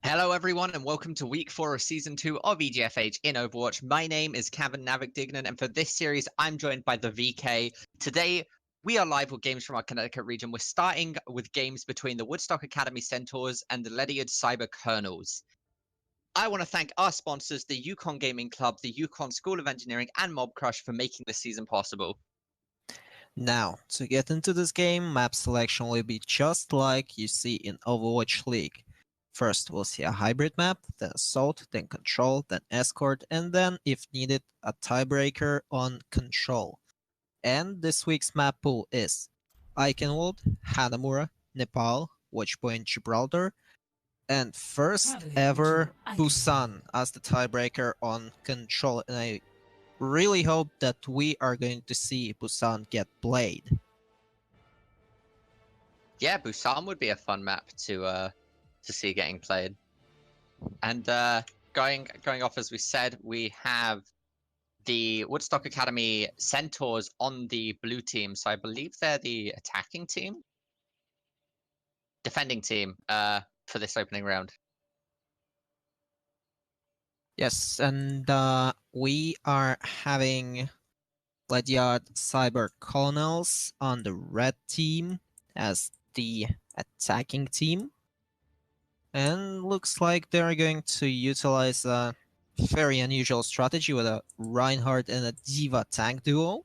Hello everyone and welcome to week 4 of season 2 of EGFH in Overwatch. My name is Cavan Navik-Dignan and for this series I'm joined by the VK. Today we are live with games from our Connecticut region. We're starting with games between the Woodstock Academy Centaurs and the Ledyard Cyber Colonels. I want to thank our sponsors, the Yukon Gaming Club, the Yukon School of Engineering and Mob Crush for making this season possible. Now, to get into this game, map selection will be just like you see in Overwatch League. First, we'll see a hybrid map, then Assault, then Control, then Escort, and then, if needed, a tiebreaker on Control. And this week's map pool is Eichenwald, Hanamura, Nepal, Watchpoint Gibraltar, and first ever Busan as the tiebreaker on Control. And I really hope that we are going to see Busan get played. Yeah, Busan would be a fun map to see getting played. And going off as we said, we have the Woodstock Academy Centaurs on the blue team. So I believe they're the attacking team, defending team for this opening round. Yes, and we are having Ledyard Cyber Colonels on the red team as the attacking team. And looks like they're going to utilize a very unusual strategy with a Reinhardt and a Diva tank duo.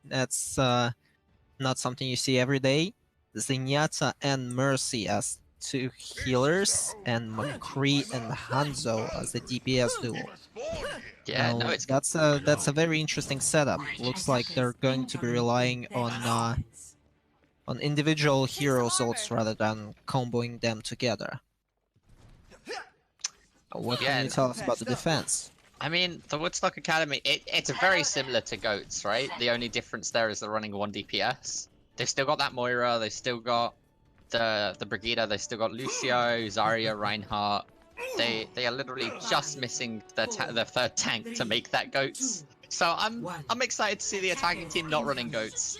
That's not something you see every day. Zenyatta and Mercy as two healers, and McCree and Hanzo as the DPS duo. Yeah, now, no, it's that's a very interesting setup. Looks like they're going to be relying on individual hero ults rather than comboing them together. What can you tell us about the defense? I mean, the Woodstock Academy, it's very similar to GOATS, right? The only difference there is they're running 1 DPS. They've still got that Moira, they've still got the Brigida, they've still got Lucio, Zarya, Reinhardt. They are literally just missing the third tank to make that GOATS. So I'm excited to see the attacking team not running GOATS.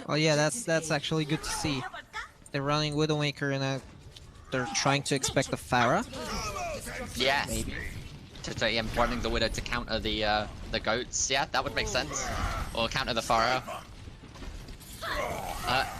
Oh yeah, that's actually good to see. They're running Widowmaker and they're trying to expect the Pharah. Yeah, maybe. Yeah, running the Widow to counter the GOATs. Yeah, that would make sense. Or counter the Pharah.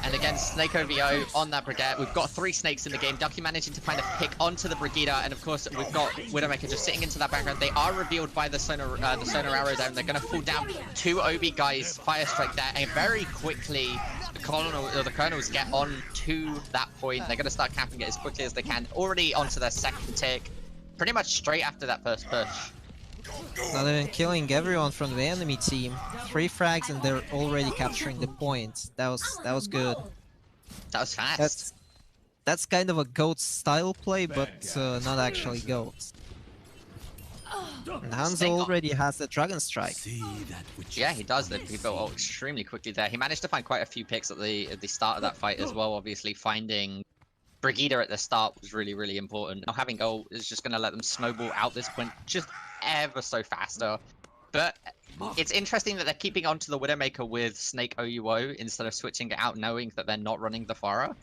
And again, Snake OVO on that Brigade. We've got 3 snakes in the game. Ducky managing to kind of pick onto the Brigida, and of course we've got Widowmaker just sitting into that background. They are revealed by the sonar arrow down. They're going to fall down. 2 OB guys fire strike there, and very quickly the Colonels get on to that point. They're going to start capping it as quickly as they can. Already onto their second tick, pretty much straight after that first push. Now they're killing everyone from the enemy team. 3 frags and they're already capturing the point. That was good. That was fast. That's kind of a GOAT style play, but not actually GOAT. And Hanzo already has the Dragon Strike. Yeah, he does. He built extremely quickly there. He managed to find quite a few picks at the start of that fight as well. Obviously, finding Brigida at the start was really, really important. Now having ult is just going to let them snowball out this point just ever so faster. But it's interesting that they're keeping on to the Widowmaker with Snake OUO instead of switching it out, knowing that they're not running the Pharah.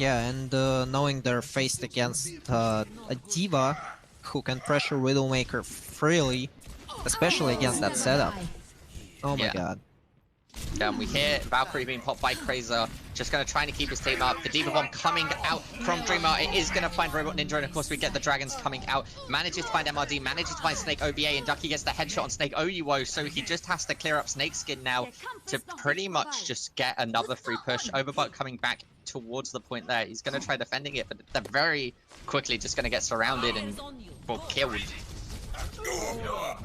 Yeah, and knowing they're faced against a Diva who can pressure Widowmaker freely, especially against that setup. Oh my god. We hear Valkyrie being popped by Krazer, just going to try to keep his team up. The Diva Bomb coming out from Dreamer. It is going to find Robot Ninja, and of course we get the Dragons coming out. Manages to find MRD, manages to find Snake OBA, and Ducky gets the headshot on Snake OUO, so he just has to clear up Snake Skin now to pretty much just get another free push. Overbuck coming back towards the point there. He's going to try defending it, but they're very quickly just going to get surrounded and killed.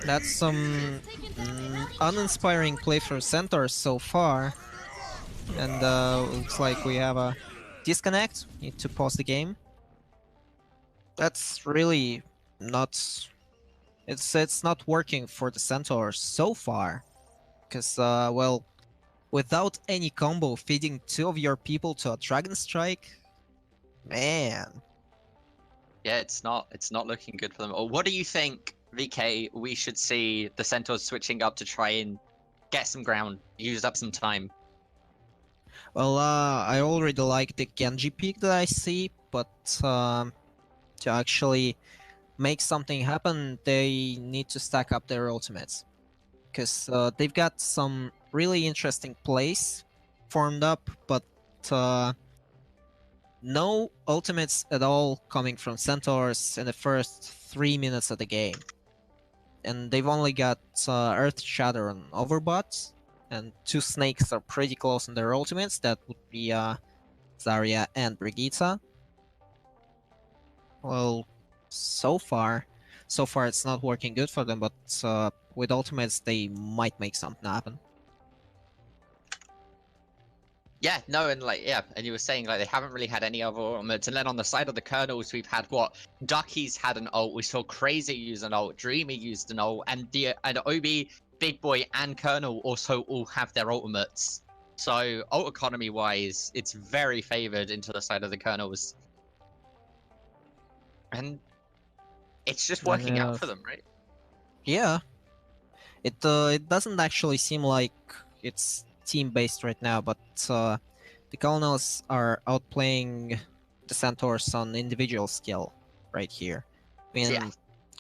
That's some uninspiring play for Centaurs so far. And looks like we have a disconnect. Need to pause the game. That's really not... It's not working for the Centaurs so far. Because, well, without any combo, feeding 2 of your people to a Dragon Strike? Man. Yeah, it's not looking good for them. Or what do you think, VK, we should see the Centaurs switching up to try and get some ground, use up some time? Well, I already like the Genji pick that I see. but to actually make something happen, they need to stack up their ultimates. Because they've got some really interesting plays formed up, but no ultimates at all coming from Centaurs in the first 3 minutes of the game. And they've only got Earth Shatter on Overwatch, and 2 snakes are pretty close on their ultimates. That would be Zarya and Brigitte. Well, so far it's not working good for them, but with ultimates they might make something happen. Yeah, no, and like, yeah, and you were saying like they haven't really had any other ultimates, and then on the side of the Colonels, we've had what? Ducky's had an ult, we saw Crazy use an ult, Dreamy used an ult, and Obi, Big Boy, and Colonel also all have their ultimates. So ult economy wise, it's very favored into the side of the Colonels, and it's just working out for them, right? Yeah, it doesn't actually seem like it's team-based right now, but the Colonels are outplaying the Centaurs on individual skill right here. I mean, Yeah.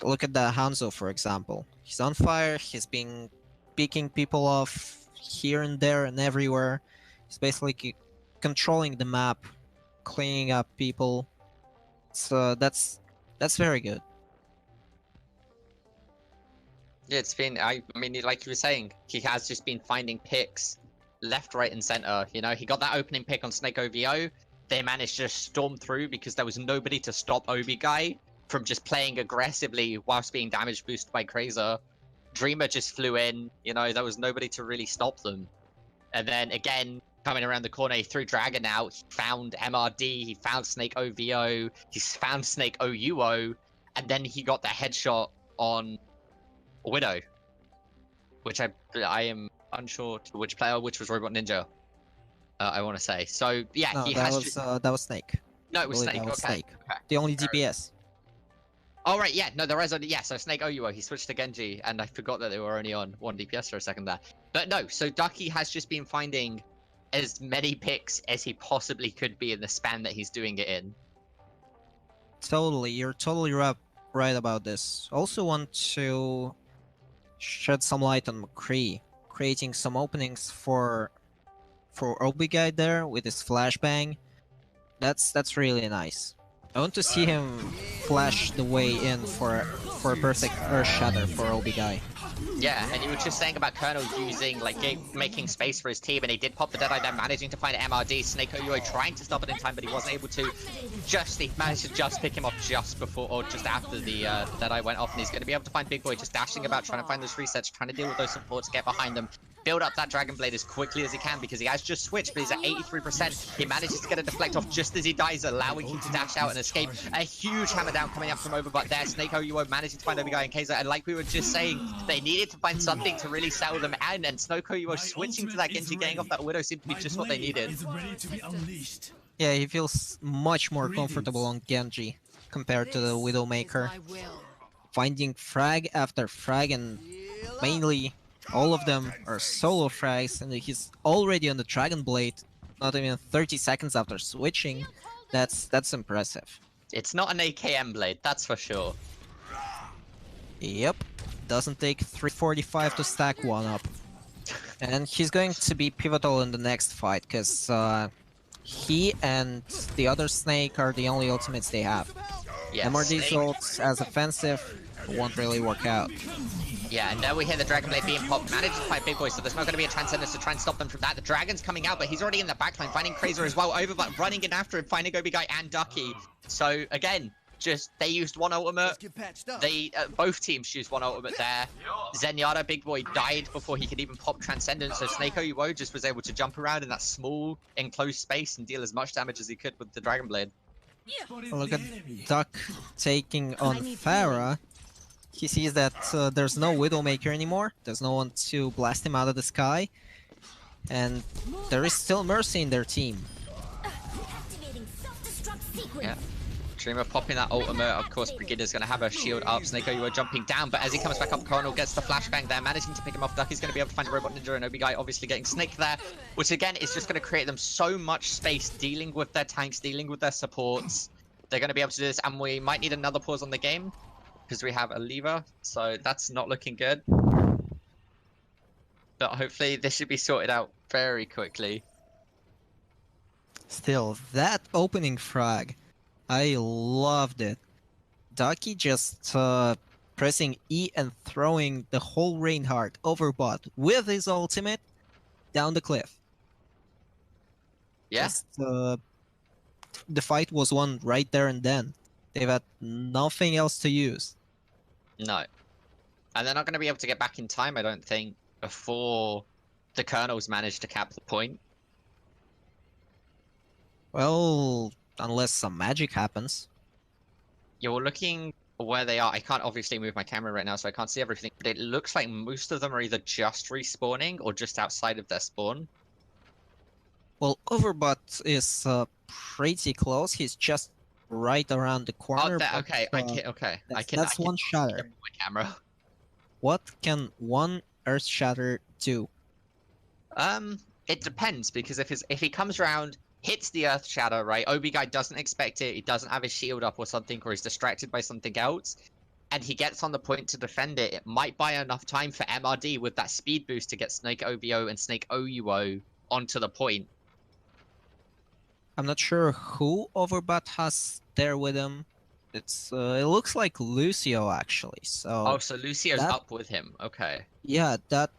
Look at the Hanzo, for example. He's on fire, he's been picking people off here and there and everywhere. He's basically controlling the map, cleaning up people. So that's very good. Yeah, it's been, I mean, like you were saying, he has just been finding picks left, right, and center. You know, he got that opening pick on Snake OVO. They managed to storm through because there was nobody to stop Obi Guy from just playing aggressively whilst being damage boosted by Krazer. Dreamer just flew in, you know, there was nobody to really stop them. And then again, coming around the corner, he threw Dragon out, he found MRD, he found Snake OVO, he's found Snake OUO, and then he got the headshot on Widow, which I am unsure to which player, which was Robot Ninja, I want to say. So yeah, No, he that has. That was Snake. No, it was Snake. That was Okay. Snake. The only DPS. Oh right, yeah. No, there is only so Snake OUO. He switched to Genji, and I forgot that they were only on 1 DPS for a second there. But no, so Ducky has just been finding as many picks as he possibly could be in the span that he's doing it in. Totally, you're totally right about this. Also want to shed some light on McCree, creating some openings for Obi Guy there with his flashbang. That's really nice. I want to see him flash the way in for a perfect Earth Shatter for Obi Guy. Yeah, and you were just saying about Colonel using, like, making space for his team, and he did pop the Deadeye there, managing to find MRD. Snake OUO trying to stop it in time, but he wasn't able to. He managed to just pick him up just before, or just after the Deadeye went off, and he's going to be able to find Big Boy just dashing about, trying to find those resets, trying to deal with those supports, get behind them, build up that Dragon Blade as quickly as he can, because he has just switched, but he's at 83%. He manages to get a deflect off just as he dies, allowing him to dash out and escape. A huge hammer down coming up from over, but there, Snake OUO managing to find Obi Guy and Kaiser, and like we were just saying, they needed to find something to really settle them out, and Snake OUO switching to that Genji, getting off that Widow seemed to be just what they needed. Yeah, he feels much more comfortable on Genji compared to the Widowmaker. Finding frag after frag, and mainly all of them are solo frags, and he's already on the Dragon Blade, not even 30 seconds after switching. That's impressive. It's not an AKM blade, that's for sure. Yep, doesn't take 345 to stack one up. And he's going to be pivotal in the next fight, because he and the other Snake are the only ultimates they have. Yeah, MRD's ults as offensive won't really work out. Yeah, and now we hear the Dragon Blade being popped. Managed to fight Big Boy, so there's not going to be a Transcendence to try and stop them from that. The Dragon's coming out, but he's already in the backline, finding Krazer as well. Overbot running in after him, finding Obi Guy and Ducky. So, again, they used one ultimate. Both teams used one ultimate there. Zenyatta, Big Boy, died before he could even pop Transcendence, so Snake OUO just was able to jump around in that small, enclosed space and deal as much damage as he could with the Dragon Blade. Look at Duck taking on Pharah. He sees that there's no Widowmaker anymore, there's no one to blast him out of the sky, and there is still Mercy in their team. Yeah. Dreamer popping that ultimate, of course Brigitte's going to have a shield up, Snake OUO jumping down, but as he comes back up, Colonel gets the flashbang there, managing to pick him off. Ducky's going to be able to find a Robot Ninja, and Obi Guy obviously getting snaked there, which again is just going to create them so much space dealing with their tanks, dealing with their supports. they're going to be able to do this, and we might need another pause on the game because we have a lever, so that's not looking good. But hopefully this should be sorted out very quickly. Still, that opening frag, I loved it. Ducky just pressing E and throwing the whole Reinhardt overbot with his ultimate down the cliff. Yeah. Just, the fight was won right there and then. They've had nothing else to use. No. And they're not going to be able to get back in time, I don't think, before the Colonels manage to cap the point. Well, unless some magic happens. You're looking where they are. I can't obviously move my camera right now, so I can't see everything. But it looks like most of them are either just respawning or just outside of their spawn. Well, Overbot is pretty close. He's just right around the corner. Oh, okay. That's one shatter. My camera. What can one Earth Shatter do? It depends, because if he comes around, hits the Earth Shatter, right? Obi Guy doesn't expect it. He doesn't have his shield up or something, or he's distracted by something else, and he gets on the point to defend it. It might buy enough time for MRD with that speed boost to get Snake OBO and Snake OUO onto the point. I'm not sure who Overbot has there with him. It looks like Lucio actually. So Lucio's up with him. Okay. Yeah, that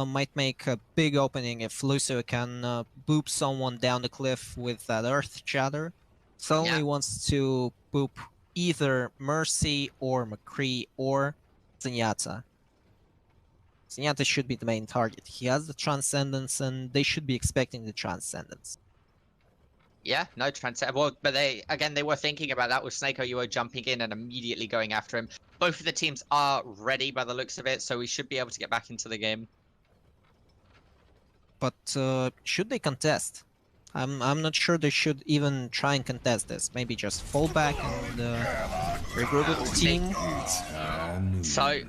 might make a big opening if Lucio can boop someone down the cliff with that Earth Shatter. Suddenly wants to boop either Mercy or McCree or Zenyatta. Zenyatta should be the main target. He has the Transcendence, and they should be expecting the Transcendence. Yeah, no Transcendence. Well, but they were thinking about that with Snake OUO jumping in and immediately going after him. Both of the teams are ready by the looks of it, so we should be able to get back into the game. But should they contest? I'm not sure they should even try and contest this. Maybe just fall back and regroup with the team. So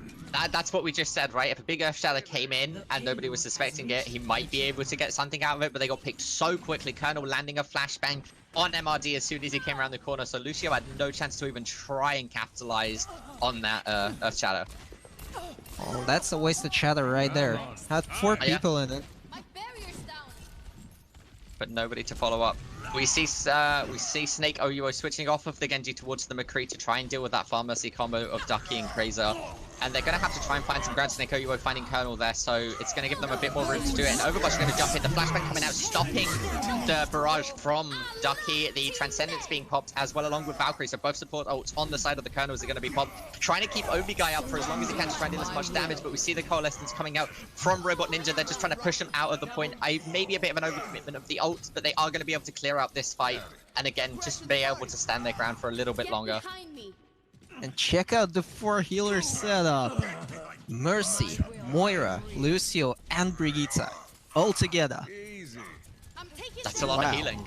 that's what we just said, right? If a big Earth Shatter came in and nobody was suspecting it, he might be able to get something out of it, but they got picked so quickly. Colonel landing a flashbang on MRD as soon as he came around the corner, so Lucio had no chance to even try and capitalize on that Earth Shatter. Oh, that's a wasted shatter right there. Had 4 people in it. But nobody to follow up. We see Snake OUO switching off of the Genji towards the McCree to try and deal with that Farm Mercy combo of Ducky and Krazer. And they're going to have to try and find some ground. Snake OUO finding Colonel there, so it's going to give them a bit more room to do it. And Overwatch going to jump in. The flashbang coming out, stopping the barrage from Ducky. The Transcendence being popped as well, along with Valkyrie. So both support ults on the side of the Colonels are going to be popped. Trying to keep Obi Guy up for as long as he can to try and deal as much damage. But we see the Coalescence coming out from Robot Ninja. They're just trying to push him out of the point. Maybe a bit of an overcommitment of the ults, but they are going to be able to clear out this fight. And again, just be able to stand their ground for a little bit longer. And check out the 4 healer setup. Mercy, Moira, Lucio, and Brigitte all together. That's a lot of healing.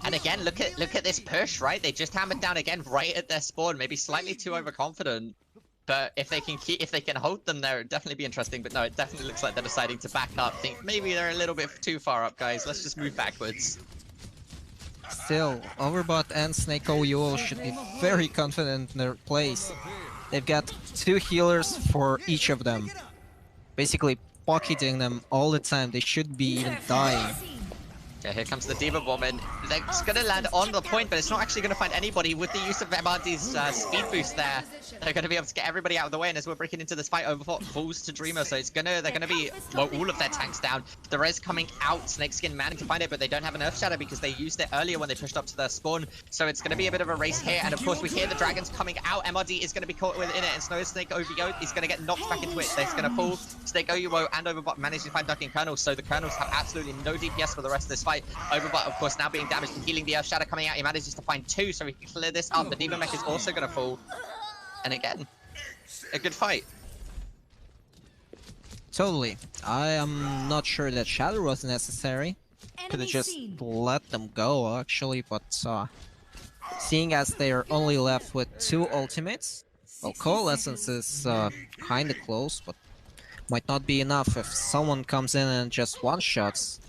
And again, look at this push, right? They just hammered down again right at their spawn, maybe slightly too overconfident. But if they can hold them there, it'd definitely be interesting. But no, it definitely looks like they're deciding to back up. Think maybe they're a little bit too far up, guys. Let's just move backwards. Still, Overbot and Snake OUO should be very confident in their place. They've got 2 healers for each of them. Basically pocketing them all the time. They should be even dying. Yeah, here comes the D.Va Bomb, and it's going to land on the point, but it's not actually going to find anybody with the use of MRD's speed boost there. They're going to be able to get everybody out of the way, and as we're breaking into this fight, Overbot falls to Dreamer, so they're going to be all of their tanks down. The res coming out, Snakeskin managing to find it, but they don't have an Earth Shadow because they used it earlier when they pushed up to their spawn, so it's going to be a bit of a race here, and of course we hear the dragons coming out. MRD is going to be caught within it, and Snake OVO is going to get knocked back into it. They're going to fall. Snake OUO and Overbot manage to find Ducky and Colonel, so the Colonels have absolutely no DPS for the rest of this fight. Overbot, of course, now being damaged and healing the Earth Shadow coming out. He manages to find 2, so he can clear this up. The D.Va Mech is also going to fall. And again, a good fight. Totally. I am not sure that Shadow was necessary. Could have just let them go, actually, but seeing as they are only left with 2 ultimates, well, Coalescence is kinda close, but might not be enough if someone comes in and just one-shots.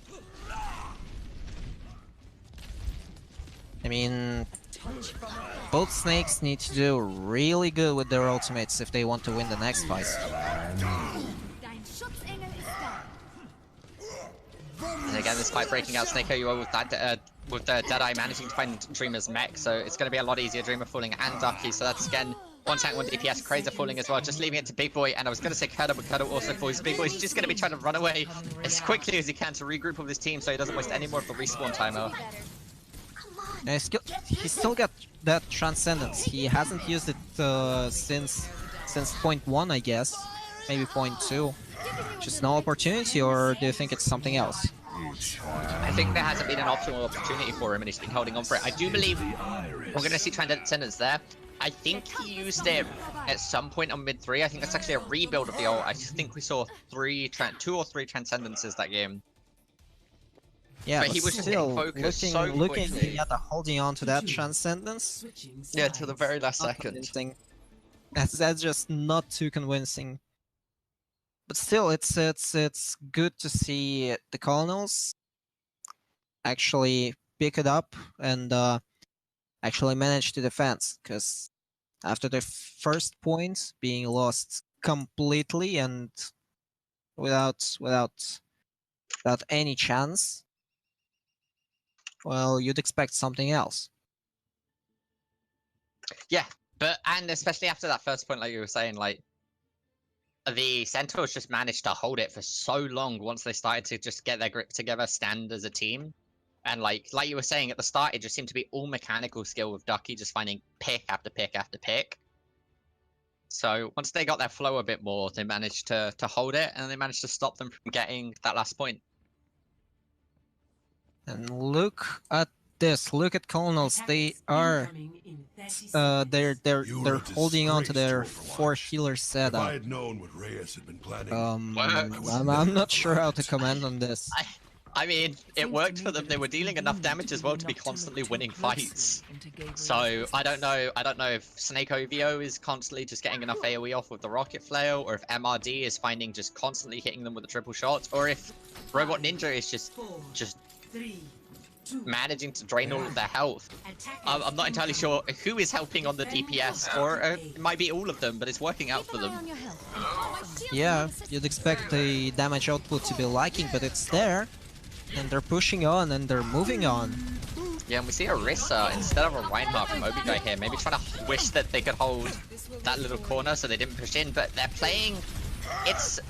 I mean, Both Snakes need to do really good with their ultimates if they want to win the next fight. And again, this fight breaking out Snake OUO with the Deadeye managing to find Dreamer's mech, so it's going to be a lot easier. Dreamer falling and Ducky, so that's again one tank, one DPS. Crazer falling as well, just leaving it to Big Boy. And I was going to say Curdo, but Curdo also falls. Big Boy's just going to be trying to run away as quickly as he can to regroup with his team, so he doesn't waste any more of the respawn timer. And he still got that Transcendence. He hasn't used it since point 1, I guess. Maybe point 2. Just no opportunity, or do you think it's something else? I think there hasn't been an optimal opportunity for him and he's been holding on for it. I do believe we're going to see Transcendence there. I think he used it at some point on mid 3. I think that's actually a rebuild of the ult. I think we saw 2 or 3 Transcendences that game. Yeah, but he was still focused looking at the holding on to that Transcendence. Yeah, to the very last second. That's just not too convincing. But still, it's good to see the Colonels actually pick it up and actually manage to defend. Because after the first point being lost completely and without any chance, well, you'd expect something else. Yeah, and especially after that first point, like you were saying, like the Centaurs just managed to hold it for so long once they started to just get their grip together, stand as a team. And like you were saying at the start, it just seemed to be all mechanical skill with Ducky just finding pick after pick after pick. So once they got their flow a bit more, they managed to hold it, and they managed to stop them from getting that last point. And look at this. Look at Colonels. They are they're holding on to their 4 healer setup. If I had known what Reyes had been planning. I'm not sure how to comment on this. I mean, it worked for them. They were dealing enough damage as well to be constantly winning fights. So I don't know if Snake OVO is constantly just getting enough AoE off with the rocket flail, or if MRD is finding just constantly hitting them with the triple shots, or if Robot Ninja is just managing to drain all of their health. I'm not entirely sure who is helping on the DPS, or it might be all of them, but it's working out for them. Yeah, you'd expect the damage output to be lacking, but it's there. And they're pushing on and they're moving on. Yeah, and we see Orisa instead of a Reinhardt from Obi guy here, maybe trying to wish that they could hold that little corner so they didn't push in, but they're playing... It's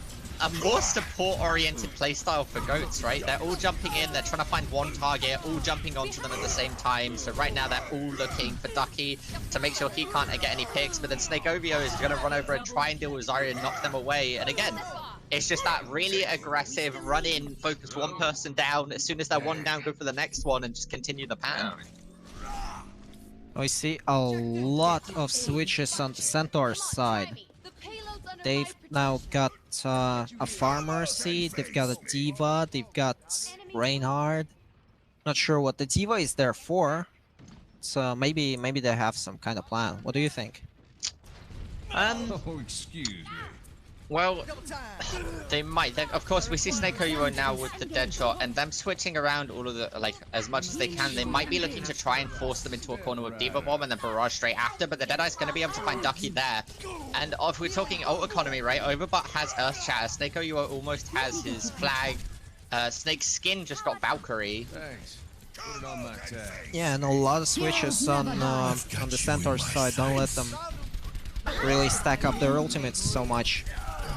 a more support-oriented playstyle for Goats, right? They're all jumping in, they're trying to find one target, all jumping onto them at the same time. So right now they're all looking for Ducky to make sure he can't get any picks, but then Snake OVO is going to run over and try and deal with Zarya and knock them away. And again, it's just that really aggressive run-in, focus one person down. As soon as they're one down, go for the next one and just continue the pan. We see a lot of switches on the Centaurs side. They've now got a Pharmacy, they've got a Diva, they've got Reinhardt. Not sure what the Diva is there for. So maybe they have some kind of plan. What do you think? Oh, excuse me. Well, they might. Of course, we see Snake OUO now with the Deadshot, and them switching around all of the, like, as much as they can. They might be looking to try and force them into a corner with Diva Bomb and then Barrage straight after, but the Deadeye's going to be able to find Ducky there. And if we're talking ult economy, right, Overbot has Earth Shatter. Snake OUO almost has his flag. Snake's Skin just got Valkyrie. Thanks. Put it on my tag. Yeah, and a lot of switches on the Centaur side. Don't let them really stack up their ultimates so much.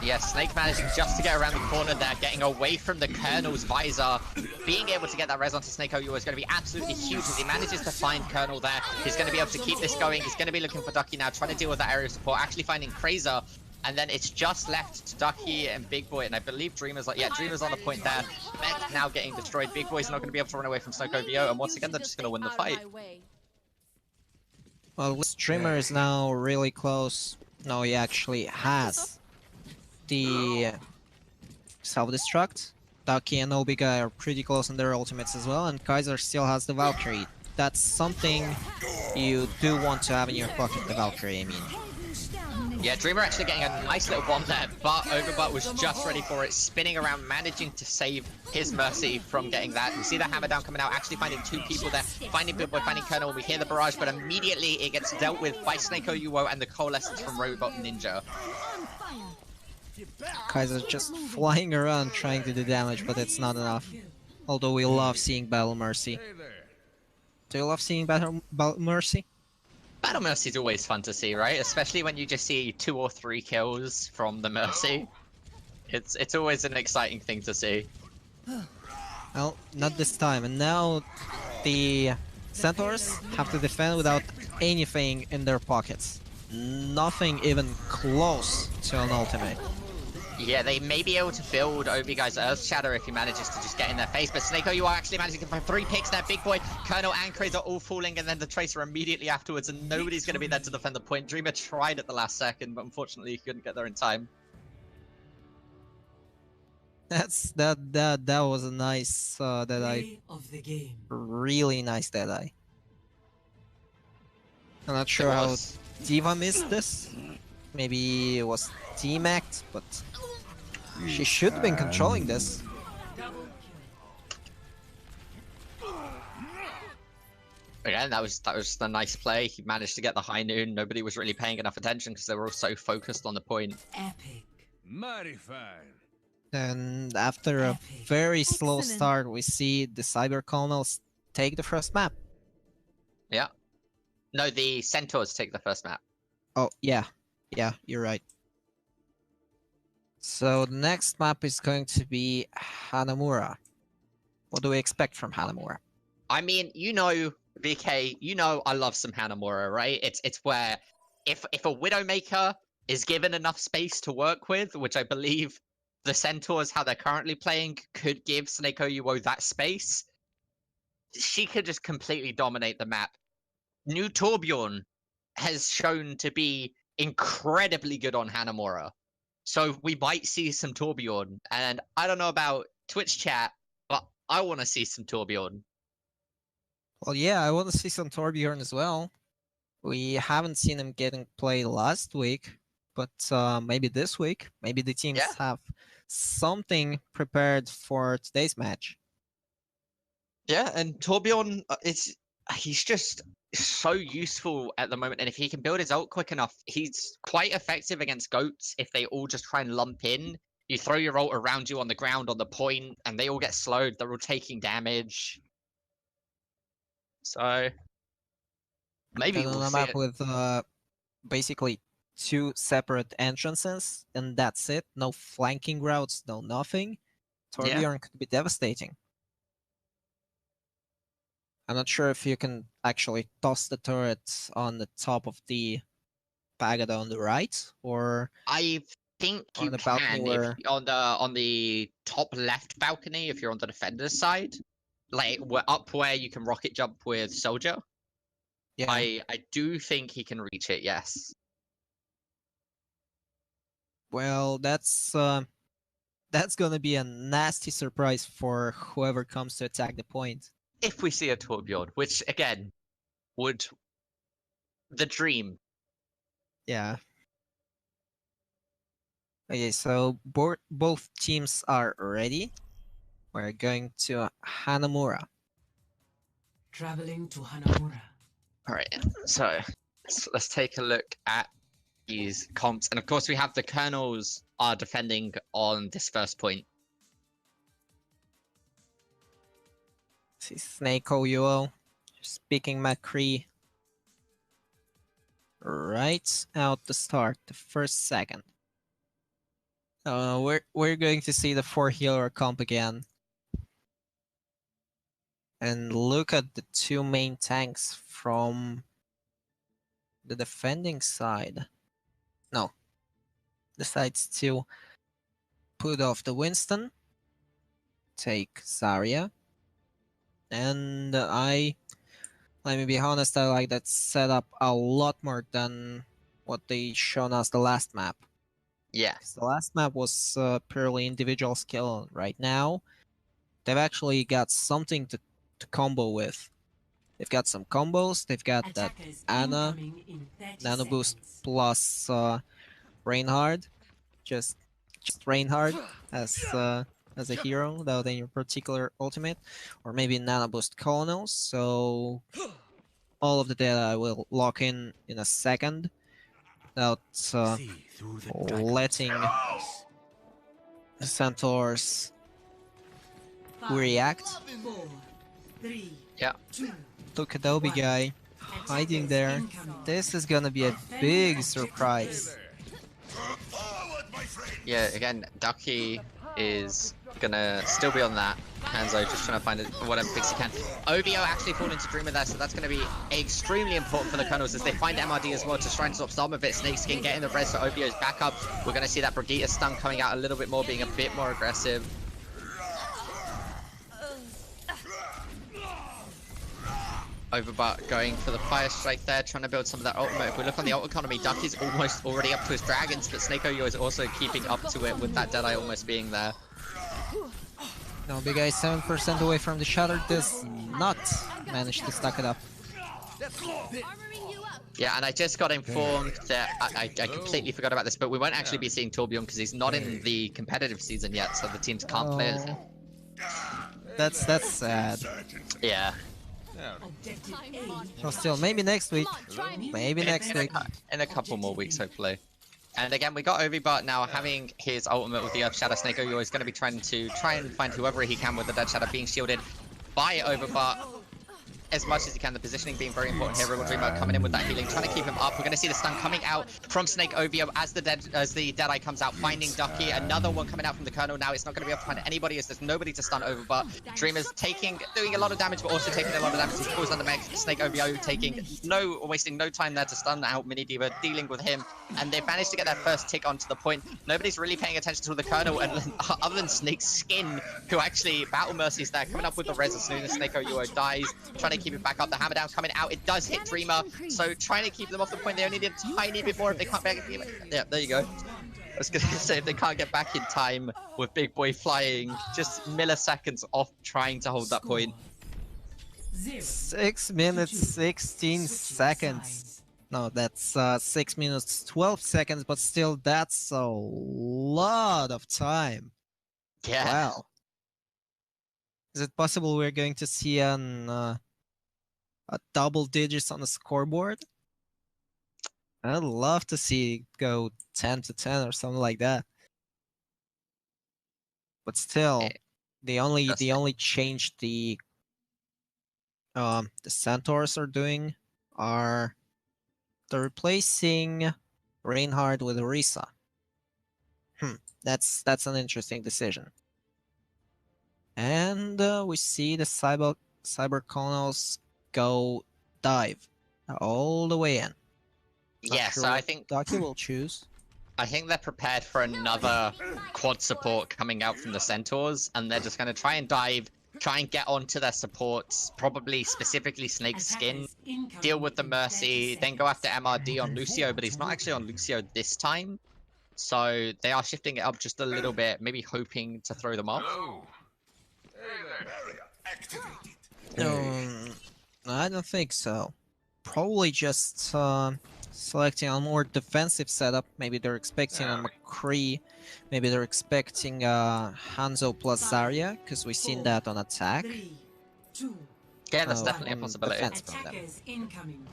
Yeah, Snake managing just to get around the corner there, getting away from the Colonel's visor. Being able to get that res onto Snake OUO is going to be absolutely huge as he manages to find Colonel there. He's going to be able to keep this going. He's going to be looking for Ducky now, trying to deal with that area of support, actually finding Crazer. And then it's just left to Ducky and Big Boy, and I believe Dreamer's like, yeah, Dreamer's on the point there. Mech now getting destroyed. Big Boy's not going to be able to run away from Snake OVO, and once again, they're just going to win the fight. Well, this Dreamer is now really close. No, he actually has the self-destruct. Ducky and Obiga are pretty close on their ultimates as well, and Kaiser still has the Valkyrie. That's something you do want to have in your pocket, the Valkyrie, I mean. Yeah, Dreamer actually getting a nice little bomb there, but Overbutt was just ready for it, spinning around, managing to save his Mercy from getting that. We see the hammer down coming out, actually finding two people there, finding Big Boy, finding Colonel, and we hear the barrage, but immediately it gets dealt with by Snake OUO and the coalescence from Robot Ninja. Kaiser's just flying around trying to do damage, but it's not enough. Although we love seeing Battle Mercy. Hey there. Do you love seeing Battle Mercy? Battle Mercy is always fun to see, right? Especially when you just see 2 or 3 kills from the Mercy. It's always an exciting thing to see. Well, not this time. And now the Centaurs have to defend without anything in their pockets. Nothing even close to an ultimate. Yeah, they may be able to build Obi Guy's Earth Shatter if he manages to just get in their face, but Snake OUO actually managing to find 3 picks there. Big Boy, Colonel, and Craze are all falling, and then the Tracer immediately afterwards, and nobody's going to be there to defend the point. Dreamer tried at the last second, but unfortunately he couldn't get there in time. That was a nice Deadeye. Of the game. Really nice Deadeye. I'm not sure how Diva missed this. Maybe it was team-act, but she should have been controlling this. Again, that was a nice play. He managed to get the high noon. Nobody was really paying enough attention because they were all so focused on the point. Epic. Mighty fine. And after a very slow Excellent. start, we see the Cyber Colonels take the first map. Yeah. No, the Centaurs take the first map. Oh, yeah. Yeah, you're right. So the next map is going to be Hanamura. What do we expect from Hanamura? I mean, you know, VK, you know I love some Hanamura, right? It's where if a Widowmaker is given enough space to work with, which I believe the Centaurs, how they're currently playing, could give Snake OUO that space, she could just completely dominate the map. New Torbjorn has shown to be incredibly good on Hanamura. So we might see some Torbjorn. And I don't know about Twitch chat, but I want to see some Torbjorn. Well, yeah, I want to see some Torbjorn as well. We haven't seen him getting played last week, but maybe this week. Maybe the teams have something prepared for today's match. Yeah, and Torbjorn, he's just so useful at the moment, and if he can build his ult quick enough, he's quite effective against goats if they all just try and lump in. You throw your ult around you on the ground, on the point, and they all get slowed, they're all taking damage. So, maybe And we'll on a see map it. with basically 2 separate entrances, and that's it. No flanking routes, no nothing. Torbjorn could be devastating. I'm not sure if you can actually toss the turret on the top of the pagoda on the right, or I think on you the balcony can where- if, on the top left balcony if you're on the defender's side, like we're up where you can rocket jump with Soldier. yeah. I do think he can reach it. Yes. Well, that's gonna be a nasty surprise for whoever comes to attack the point. If we see a Torbjorn, which again would the dream. Yeah. Okay, so both teams are ready. We're going to Hanamura. Traveling to Hanamura. All right, so let's take a look at these comps, and of course we have the Colonels are defending on this first point. See Snake OUO speaking McCree right out the start, the first second. We're going to see the 4 healer comp again. And look at the 2 main tanks from the defending side. No. Decides to put off the Winston. Take Zarya. And let me be honest, I like that setup a lot more than what they shown us the last map. Yeah, 'Cause the last map was purely individual skill. Right now, they've actually got something to combo with. They've got some combos. They've got that Attackers Ana incoming in 30 nano boost seconds. plus Reinhardt, just Reinhardt as a hero without any particular ultimate, or maybe Nano Boost Colonels. So all of the data I will lock in a second without letting the Centaurs react. 4, 3, Yeah. 2, Look at Obi guy hiding there. This is gonna be a big surprise. Yeah, again, Ducky is gonna still be on that. Hanzo just trying to find whatever picks he can. OVO actually fall into Dreamer there, so that's going to be extremely important for the Colonels as they find MRD as well to try and stop some of it. Snakeskin getting the res for OVO's backup. We're going to see that Brigitte stun coming out a little bit more, being a bit more aggressive. Overbutt going for the fire strike there, trying to build some of that ultimate. If we look on the ult economy, Ducky's almost already up to his dragons, but Snake OVO is also keeping up to it with that Deadeye almost being there. No, big guy 7% away from the shatter does not manage to stack it up. Yeah, and I just got informed that I completely forgot about this, but we won't actually be seeing Torbjorn because he's not in the competitive season yet, so the teams can't play as him. That's sad. Yeah. Well, still, maybe next week. Maybe next week. In a couple more weeks, hopefully. And again, we got Overbutt now having his ultimate with the Earth Shadow. Snake OVO is going to be trying and find whoever he can with the Dead Shadow, being shielded by Overbutt as much as he can. The positioning being very important here. Rival Dreamer coming in with that healing, trying to keep him up. We're going to see the stun coming out from Snake OVO as the Deadeye comes out, finding Ducky. Another one coming out from the Colonel. Now it's not going to be able to find anybody as there's nobody to stun Overbutt. Dreamer's doing a lot of damage, but also taking a lot of damage. He falls under mech. Snake OVO wasting no time there to stun out Mini Diva, dealing with him. And they've managed to get their first tick onto the point. Nobody's really paying attention to the Colonel, and other than Snake's skin, who actually Battle Mercy's there, coming up with the res as soon as Snake OVO dies, trying to keep it back up. The hammer down coming out, it does hit Dreamer, so trying to keep them off the point. They only need a tiny bit more if they can't back. Yeah, there you go. I was gonna say, if they can't get back in time with Big Boy flying just milliseconds off trying to hold that point. 6 minutes 16 seconds. No, that's 6 minutes 12 seconds, but still that's a lot of time. Yeah. Wow. Is it possible we're going to see a double digits on the scoreboard? I'd love to see it go 10 to 10 or something like that. But still, the only change the Centaurs are doing are they're replacing Reinhardt with Orisa. That's an interesting decision. And we see the cyber colonels go dive all the way in. Yeah, sure so I think Ducky will choose. I think they're prepared for another quad support coming out from the Centaurs, and they're just going to try and dive, try and get onto their supports, probably specifically Snake's skin, deal with the Mercy, then go after MRD on Lucio, but he's not actually on Lucio this time. So they are shifting it up just a little bit, maybe hoping to throw them off. I don't think so. Probably just selecting a more defensive setup. Maybe they're expecting a McCree. Maybe they're expecting Hanzo plus Zarya, because we've seen that on attack. Yeah, that's definitely a possibility. Incoming.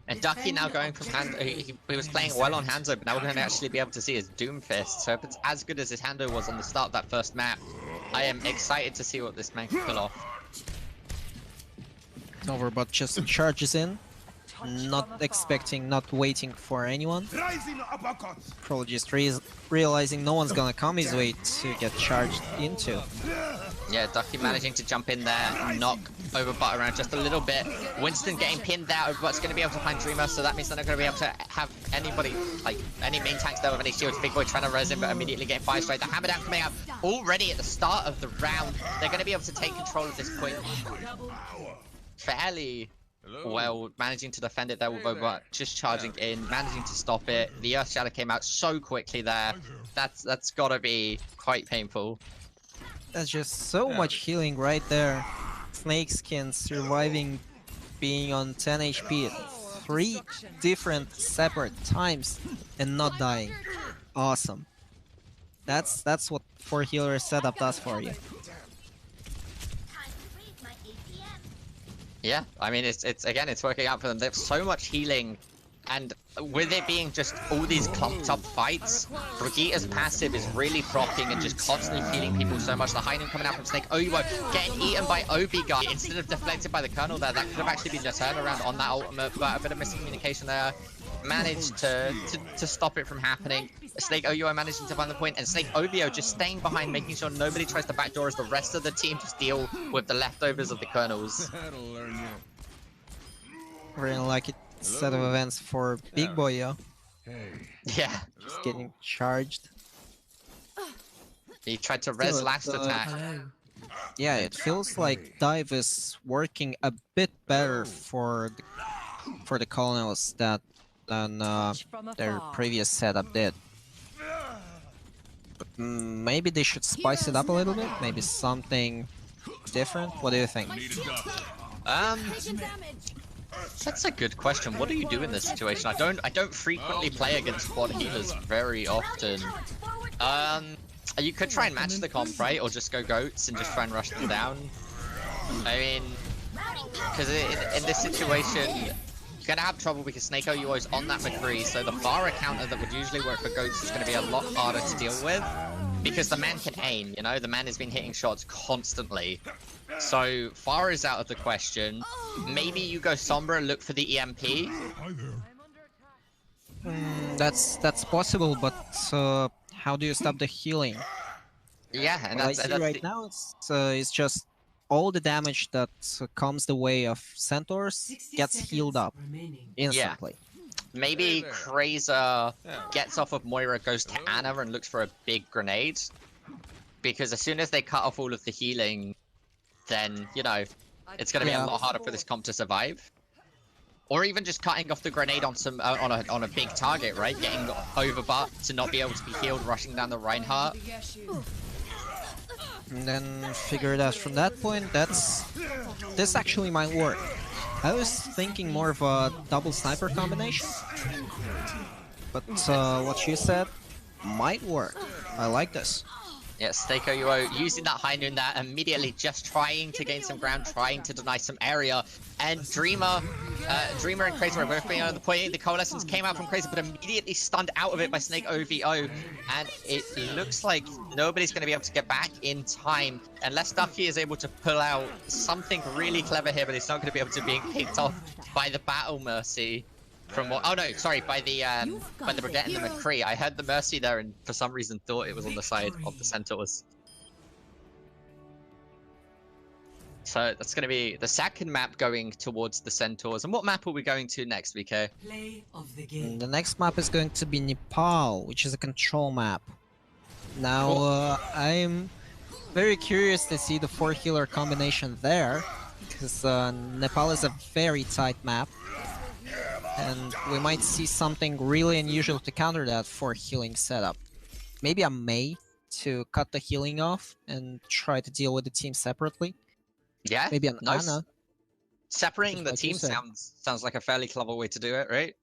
And Ducky now going from Hanzo, he was playing well on Hanzo, but now we're going to actually be able to see his Doomfist. So if it's as good as his Hanzo was on the start of that first map, I am excited to see what this man can pull off. Overbutt just charges in, not waiting for anyone. Probably just realizing no one's gonna come his way to get charged into. Yeah, Ducky managing to jump in there, knock Overbutt around just a little bit. Winston getting pinned there. Overbutt's going to be able to find Dreamer, so that means they're not going to be able to have anybody, like any main tanks there with any shields. Big Boy trying to res him, but immediately getting fire straight. The hammer down coming out already at the start of the round. They're going to be able to take control of this point fairly well, managing to defend it there with Overbutt, just charging in, managing to stop it. The Earth Shadow came out so quickly there. That's got to be quite painful. That's just so much healing right there. Snakeskin surviving, being on 10 HP. 3 different separate times and not dying. Awesome. That's what 4 healer setup does for you. Yeah, I mean, it's again, it's working out for them. They have so much healing, and with it being just all these clumped up fights, Brigitte's passive is really proccing and just constantly healing people so much. The high noon coming out from Snake Oyo, getting eaten by Obi guy instead of deflected by the Colonel there. That could have actually been the turnaround on that ultimate, but a bit of miscommunication there. Managed to stop it from happening. Snake Oyo managing to find the point, and Snake Obio just staying behind, making sure nobody tries to backdoor as the rest of the team just deal with the leftovers of the Colonels. That'll learn you. Really like it. Set of events for Big Boy, yo. Hey. Yeah, Just getting charged. he tried to res last attack. Yeah, it feels like dive is working a bit better for the colonels than their previous setup did. But maybe they should spice it up a little bit. Maybe something different. What do you think? That's a good question. What do you do in this situation? I don't frequently play against quad healers very often. You could try and match the comp, right? Or just go goats and just try and rush them down. I mean, because in this situation, you're gonna have trouble because Snake Oyo is on that McCree, so the Pharah counter that would usually work for goats is gonna be a lot harder to deal with. Because the man can aim, you know? The man has been hitting shots constantly. So, Pharah is out of the question. Maybe you go Sombra and look for the EMP. That's possible, but how do you stop the healing? Yeah, and What I see right now it's just all the damage that comes the way of Centaurs gets healed up instantly. Maybe Krazer gets off of Moira, goes to Anna, and looks for a big grenade. Because as soon as they cut off all of the healing, then, you know, it's going to be a lot harder for this comp to survive. Or even just cutting off the grenade on some on a big target, right? Getting overbutt to not be able to be healed, rushing down the Reinhardt. And then figure it out from that point. This actually might work. I was thinking more of a double sniper combination, but what you said might work. I like this. Yeah, Snake Oyo using that high noon there, immediately just trying to gain some ground, trying to deny some area. And Dreamer and Krazer are both being on the point. The Coalescence came out from Krazer, but immediately stunned out of it by Snake OVO. And it looks like nobody's going to be able to get back in time unless Ducky is able to pull out something really clever here, but it's not going to be able to be picked off by the Battle Mercy. From what? Oh no, sorry, by the Brigette and the McCree. I heard the Mercy there, and for some reason thought it was on the side of the Centaurs. So that's going to be the second map going towards the Centaurs. And what map are we going to next, VK? Play of the game. The next map is going to be Nepal, which is a control map. Now, I'm very curious to see the 4 healer combination there, because Nepal is a very tight map. And we might see something really unusual to counter that for healing setup. Maybe a Mei to cut the healing off and try to deal with the team separately. Yeah, maybe an nice. Ana. Separating the like team sounds like a fairly clever way to do it, right?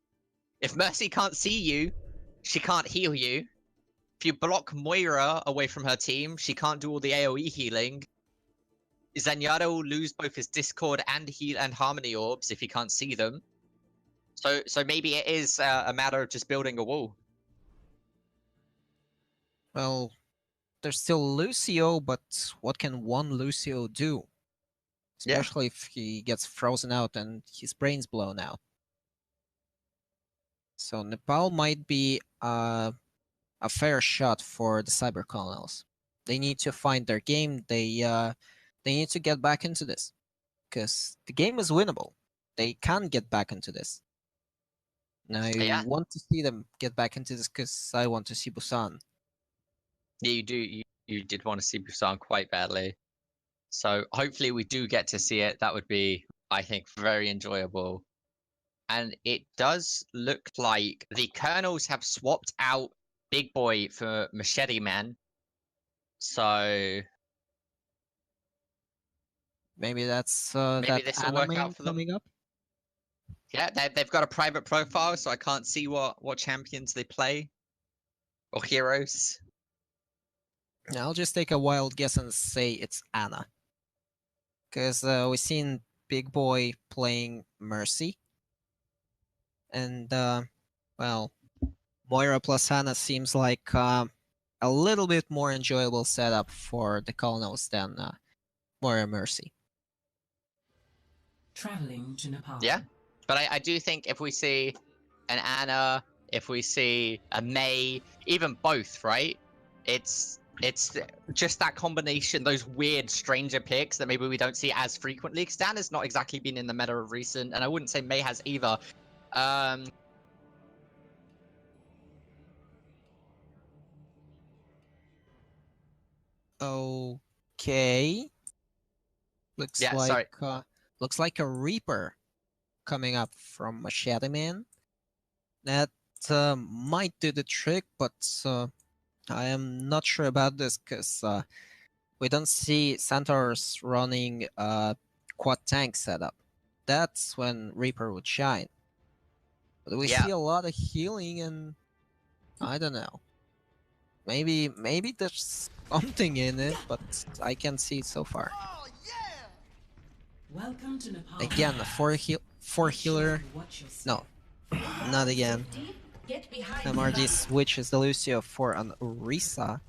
If Mercy can't see you, she can't heal you. If you block Moira away from her team, she can't do all the AoE healing. Zenyatta will lose both his Discord and heal and Harmony orbs if he can't see them. So maybe it is a matter of just building a wall. Well, there's still Lucio, but what can one Lucio do? Especially if he gets frozen out and his brain's blown out. So Nepal might be a fair shot for the Cyber Colonels. They need to find their game. They need to get back into this, because the game is winnable. They can get back into this. And I want to see them get back into this because I want to see Busan. Yeah, you do. You did want to see Busan quite badly. So hopefully we do get to see it. That would be, I think, very enjoyable. And it does look like the Colonels have swapped out Big Boy for Machete Man. So maybe that's maybe this will work out for them. Coming up. Yeah, they've got a private profile, so I can't see what champions they play or heroes. I'll just take a wild guess and say it's Ana. Because we've seen Big Boy playing Mercy. And, well, Moira plus Ana seems like a little bit more enjoyable setup for the Colonels than Moira Mercy. Traveling to Nepal. Yeah, but I do think if we see an Ana, if we see a Mei, even both, right? It's just that combination, those weird stranger picks that maybe we don't see as frequently. Because Ana's not exactly been in the meta of recent, and I wouldn't say Mei has either. Okay. Looks Yeah, like sorry. looks like a Reaper coming up from Machete Man. That might do the trick, but I am not sure about this because we don't see Centaurs running quad tank setup. That's when Reaper would shine. But we Yeah. see a lot of healing, and I don't know. Maybe there's something in it, but I can't see it so far. Welcome to Nepal. Again, a four healer. No, not again. MRD switches the Lucio for an Orisa.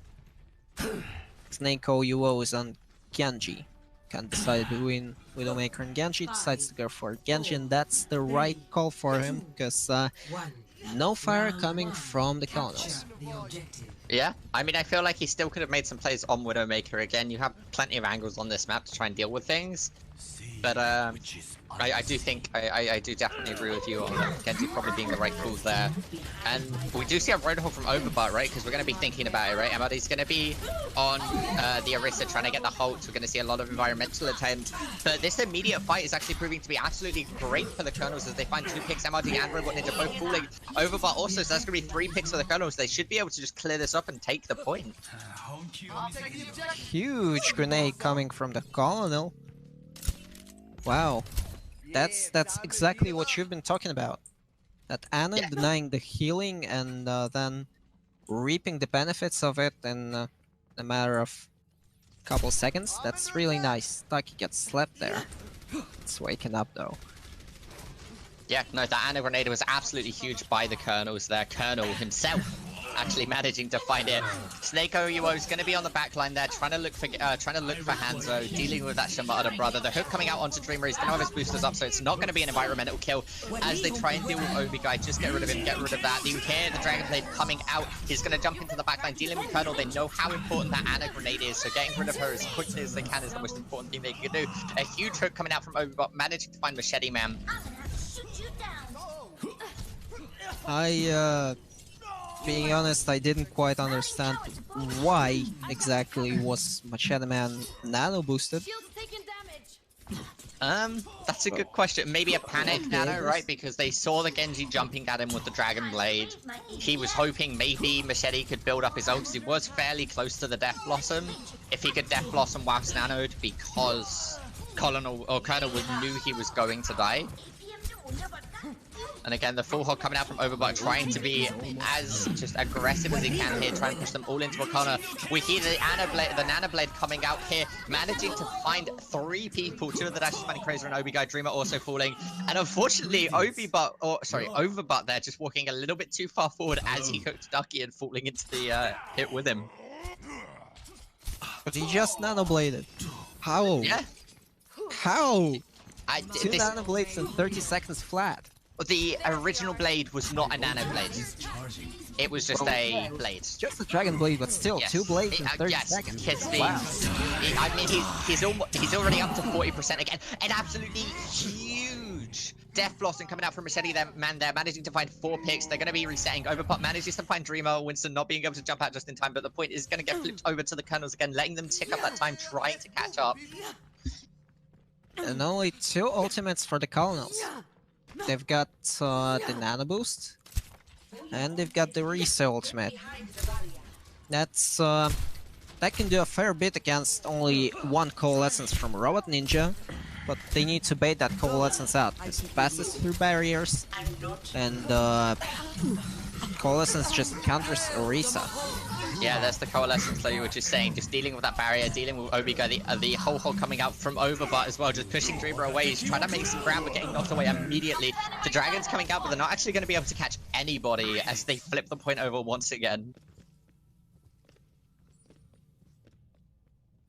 Snake OUO is on Genji. Can't decide between Widowmaker and Genji. Decides to go for Genji, and that's the right call for him because no fire coming from the Colonels. Yeah, I mean, I feel like he still could have made some plays on Widowmaker again. You have plenty of angles on this map to try and deal with things. But I do think, I do definitely agree with you on Genji probably being the right call there. And we do see a Roadhog from Overbutt, right? Because we're going to be thinking about it, right? MRD's going to be on the Orisa trying to get the Hulk. We're going to see a lot of environmental attempts. But this immediate fight is actually proving to be absolutely great for the Colonels as they find 2 picks. MRD and Robot Ninja both falling. Overbutt also, so that's going to be 3 picks for the Colonels. They should be able to just clear this up and take the point. Huge grenade coming from the Colonel. Wow, that's exactly what you've been talking about. That Ana denying the healing and then reaping the benefits of it in a matter of a couple seconds. That's really nice. Taki gets slept there. It's waking up though. Yeah, no, that Ana grenade was absolutely huge by the Colonels there. Colonel himself actually managing to find it. Snake OUO is going to be on the back line there, trying to look for Hanzo, dealing with that Shimada brother. The hook coming out onto Dreamer, he's going to have his boosters up, so it's not going to be an environmental kill as they try and deal with Obi Guy. Just get rid of him, get rid of that. You hear the Dragon Blade coming out. He's going to jump into the back line, dealing with Colonel. They know how important that Ana grenade is, so getting rid of her as quickly as they can is the most important thing they can do. A huge hook coming out from Obi, but managing to find Machete Man. Being honest, I didn't quite understand why exactly was Machete Man nano boosted. That's a good question. Maybe a panic nano, right? Because they saw the Genji jumping at him with the Dragon Blade. He was hoping maybe Machete could build up his ult because he was fairly close to the Death Blossom. If he could Death Blossom whilst nanoed, because Colonel knew he was going to die. And again, the full hog coming out from Overbutt, trying to be as just aggressive as he can here, trying to push them all into a corner. We hear the Nano Blade coming out here, managing to find 3 people, 2 of the Dashes finding Crazer and Obi Guy, Dreamer also falling. And unfortunately, Overbutt there just walking a little bit too far forward as he hooked Ducky and falling into the hit with him. But he just Nano Bladed. How? Yeah. How? 2 this... Nano Blades in 30 seconds flat. The original blade was not a nano blade. It was just a blade. Just a dragon blade, but still, yes. 2 blades in 30 seconds. Wow. I mean, he's already up to 40% again. An absolutely huge Death Blossom coming out from Machete Man there, managing to find 4 picks. They're going to be resetting. Overpop manages to find Dreamer. Winston not being able to jump out just in time, but the point is going to get flipped over to the Colonels again, letting them tick up that time, trying to catch up. And only 2 ultimates for the Colonels. They've got the Nano Boost, and they've got the Orisa ultimate. That's that can do a fair bit against only 1 Coalescence from Robot Ninja. but they need to bait that Coalescence out, because it passes through barriers, and Coalescence just counters Orisa. Yeah, that's the Coalescence that you were just saying, just dealing with that barrier, dealing with Obiga, the whole coming out from Overbutt as well, just pushing Dreamer away. He's trying to make some ground, but getting knocked away immediately. The Dragon's coming out, but they're not actually going to be able to catch anybody as they flip the point over once again.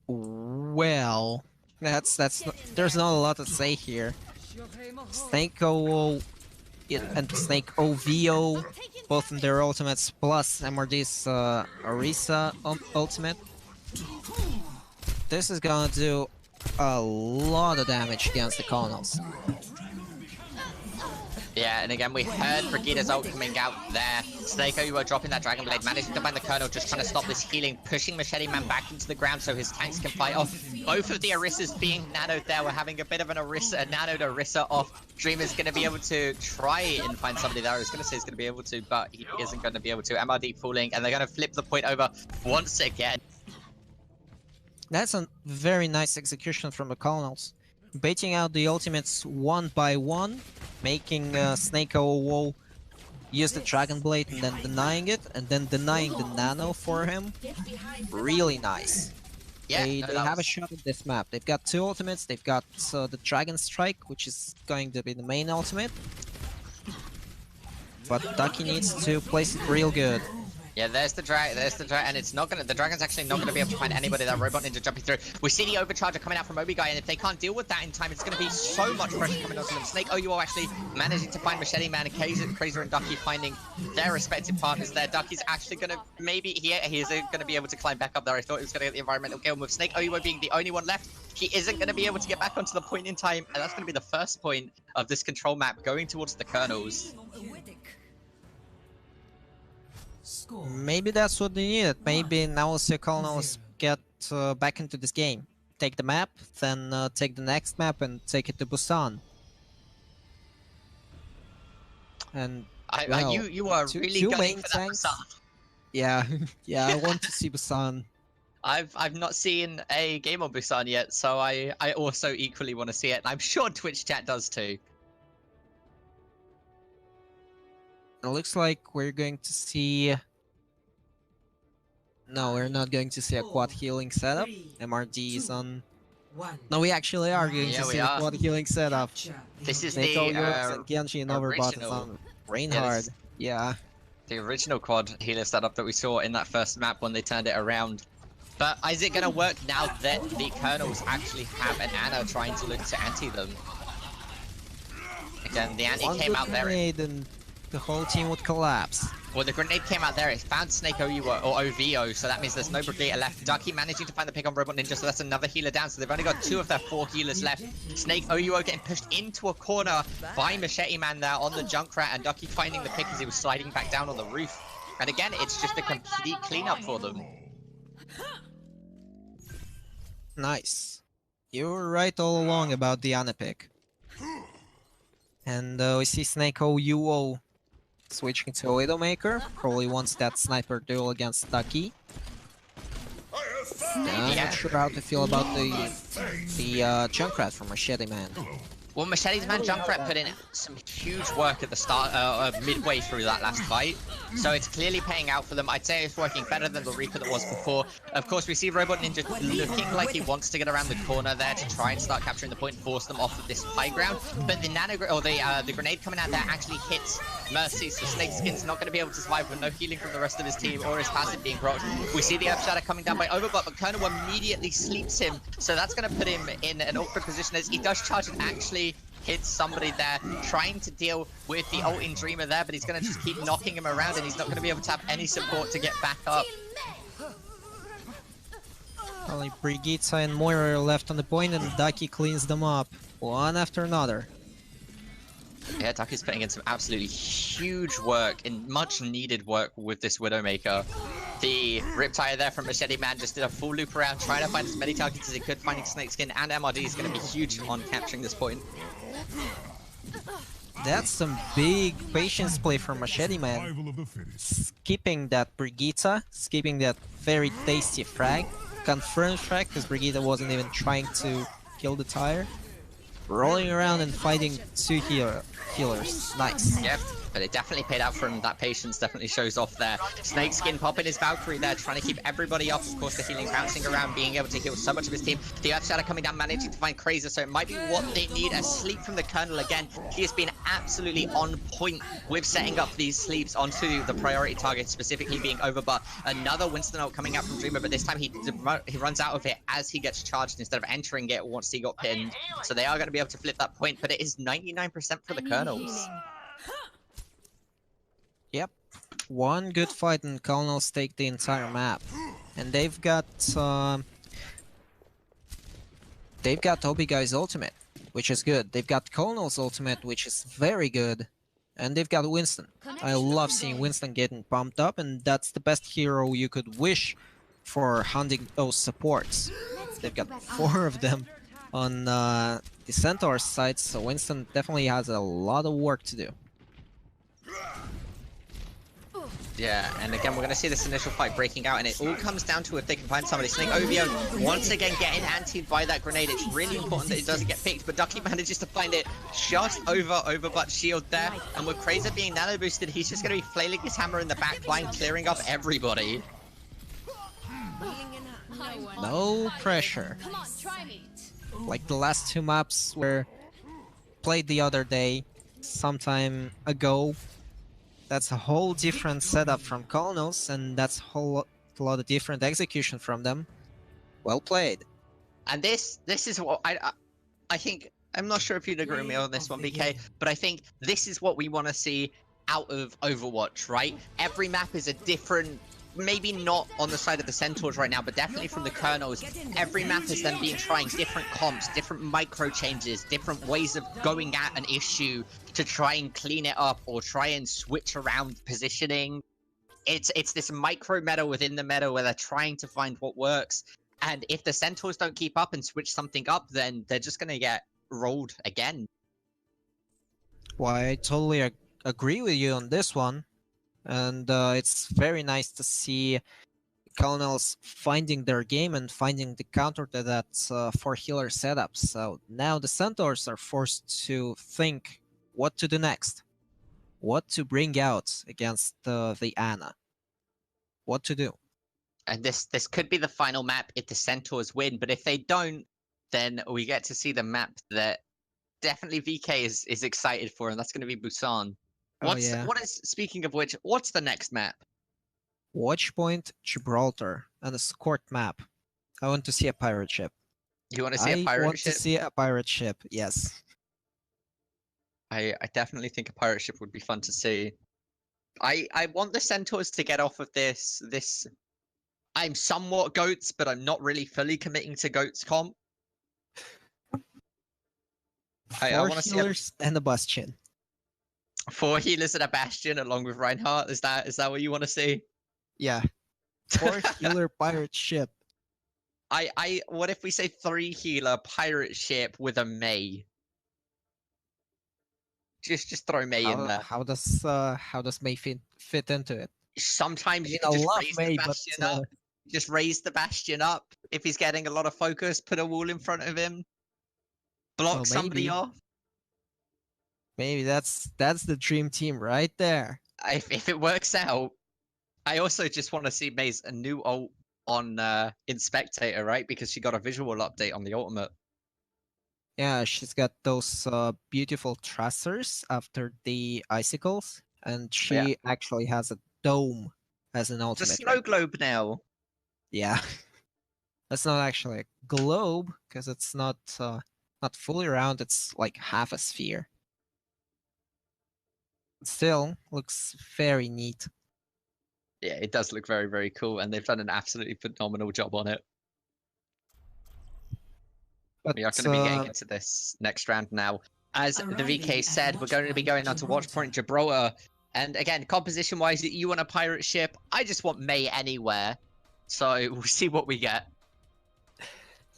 Well, there's not a lot to say here. Snake OO and Snake OVO, both in their ultimates, plus MRD's Orisa ultimate. This is gonna do a lot of damage against the Colonels. Yeah, and again, we heard Brigida's ult coming out there. Snake OU dropping that Dragon Blade, managing to find the Colonel, just trying to stop this healing, pushing Machete Man back into the ground so his tanks can fight off. Both of the Orisas being nanoed there. We're having a bit of an nanoed Orisa off. Dreamer's going to be able to try and find somebody there. I was going to say he's going to be able to, but he isn't going to be able to. MRD falling, and they're going to flip the point over once again. That's a very nice execution from the Colonels. Baiting out the ultimates one by one, making Snake OO use the Dragon Blade and then denying it, and then denying the Nano for him. Really nice. Yeah, they have a shot at this map. They've got two ultimates. They've got the Dragon Strike, which is going to be the main ultimate. But Ducky needs to place it real good. Yeah, there's the drag, and it's not gonna. The Dragon's actually not gonna be able to find anybody. That Robot Ninja jumping through. We see the Overcharger coming out from Obi Guy, and if they can't deal with that in time, it's gonna be so much pressure coming onto them. Snake OU actually managing to find Machete Man, and Krazer and Ducky finding their respective partners there. Ducky's actually gonna maybe he isn't gonna be able to climb back up there. I thought he was gonna get the environmental kill with Snake OU being the only one left. He isn't gonna be able to get back onto the point in time, and that's gonna be the first point of this control map going towards the Colonels. Maybe that's what they needed. Maybe now we'll see Colonels get back into this game. Take the map, then take the next map and take it to Busan. And well, you are really gunning for that Busan. Yeah, yeah, I want to see Busan. I've not seen a game on Busan yet, so I also equally want to see it. I'm sure Twitch chat does too. It looks like we're going to see... No, we're not going to see a quad healing setup. MRD is on... No, we actually are going to see a quad healing setup. This is the and Genji and Overbot is on Reinhardt. Yeah. The original quad healer setup that we saw in that first map when they turned it around. But is it going to work now that the Colonels actually have an Ana trying to look to anti them? Again, the anti came out there. And the whole team would collapse. Well, the grenade came out there, it found Snake OU or OVO, so that means there's no Brigadier left. Ducky managing to find the pick on Robot Ninja, so that's another healer down, so they've only got 2 of their 4 healers left. Snake OUO getting pushed into a corner by Machete Man there on the Junkrat, and Ducky finding the pick as he was sliding back down on the roof. And again, it's just a complete cleanup for them. Nice. You were right all along about the Ana pick. And we see Snake OUO switching to Widowmaker. Probably wants that sniper duel against Ducky. I'm not sure how to feel about the Junkrat from Machete Man. Well, Machete Man Junkrat put in some huge work at the start, midway through that last fight. So it's clearly paying out for them. I'd say it's working better than the Reaper that was before. Of course, we see Robot Ninja looking like he wants to get around the corner there to try and start capturing the point and force them off of this high ground. But the the grenade coming out there actually hits Mercy, so Snakeskin's not going to be able to survive with no healing from the rest of his team or his passive being procced. We see the Earth Shatter coming down by Overbutt, but Colonel immediately sleeps him. So that's going to put him in an awkward position as he does charge and actually hits somebody there, trying to deal with the ult in Dreamer there, but he's going to just keep knocking him around and he's not going to be able to have any support to get back up. Only Brigitte and Moira are left on the point and Ducky cleans them up, one after another. Yeah, Ducky's putting in some absolutely huge work and much needed work with this Widowmaker. The Riptire there from Machete Man just did a full loop around, trying to find as many targets as he could, finding Snakeskin, and MRD is going to be huge on capturing this point. That's some big patience play from Machete Man. Skipping that Brigitte, skipping that very tasty frag. Confirmed frag, because Brigitte wasn't even trying to kill the tire. rolling around and fighting two healers. Nice. Yep, but it definitely paid out for him. That patience definitely shows off there. Snakeskin popping his Valkyrie there, trying to keep everybody up. Of course, the healing bouncing around, being able to heal so much of his team. The Earth Shadow coming down, managing to find Crazer, so it might be what they need. A sleep from the Colonel again. He has been absolutely on point with setting up these sleeps onto the priority target, specifically being Over. But another Winston ult coming out from Dreamer, but this time he runs out of it as he gets charged instead of entering it once he got pinned. So they are going to be able to flip that point, but it is 99% for the Colonels. Yep. One good fight and Colonels take the entire map. And they've got Obigai's ultimate, which is good. They've got Colonel's ultimate, which is very good. And they've got Winston. I love seeing Winston getting pumped up, and that's the best hero you could wish for hunting those supports. They've got 4 of them on the Centaurs side, so Winston definitely has a lot of work to do. Yeah, and again, we're going to see this initial fight breaking out, and it all comes down to if they can find somebody. Snake OVO, once again, getting antied by that grenade. It's really important that it doesn't get picked, but Ducky manages to find it just over Overbutt shield there. And with Crazer being nano boosted, he's just going to be flailing his hammer in the back line, clearing up everybody. No pressure. Like the last 2 maps were played the other day, some time ago. That's a whole different setup from Colonels, and that's a whole lot of different execution from them. Well played. And this is what I think. I'm not sure if you'd agree with me on this one, BK, but I think this is what we want to see out of Overwatch, right? Every map is a different. Maybe not on the side of the Centaurs right now, but definitely from the Colonels. Every map is them being trying different comps, different micro changes, different ways of going at an issue to try and clean it up or try and switch around positioning. It's this micro meta within the meta where they're trying to find what works. And if the Centaurs don't keep up and switch something up, then they're just going to get rolled again. Well, I totally agree with you on this one. And it's very nice to see Colonels finding their game and finding the counter to that for healer setup. So now the Centaurs are forced to think what to do next, what to bring out against the Ana, what to do. And this could be the final map if the Centaurs win, but if they don't, then we get to see the map that definitely VK is excited for, and that's going to be Busan. Speaking of which, what's the next map? Watchpoint, Gibraltar, and a escort map. I want to see a pirate ship. You want to see a pirate ship? I want to see a pirate ship, yes. I definitely think a pirate ship would be fun to see. I want the Centaurs to get off of this. I'm somewhat goats, but I'm not really fully committing to goats comp. I want to see and a Bastion. 4 healers and a Bastion along with Reinhardt. Is that what you want to see? Yeah. 4 healer pirate ship. What if we say 3 healer pirate ship with a Mei? Just throw Mei in there. How does Mei fit into it? Sometimes you can just raise the Bastion up. Just raise the Bastion up. If he's getting a lot of focus, put a wall in front of him. Block somebody off. Maybe that's the dream team right there. If it works out. I also just want to see Mei's a new ult on in Spectator, right? Because she got a visual update on the ultimate. Yeah, she's got those beautiful thrusters after the icicles, and she actually has a dome as an ultimate. It's a snow globe now. Yeah, that's not actually a globe because it's not fully round. It's like half a sphere. Still looks very neat. Yeah, it does look very, very cool, and they've done an absolutely phenomenal job on it. But we are going to be getting into this next round now. As the VK said, we're going to be going on to Watchpoint Gibraltar. And again, composition-wise, you want a pirate ship. I just want Mei anywhere. So we'll see what we get.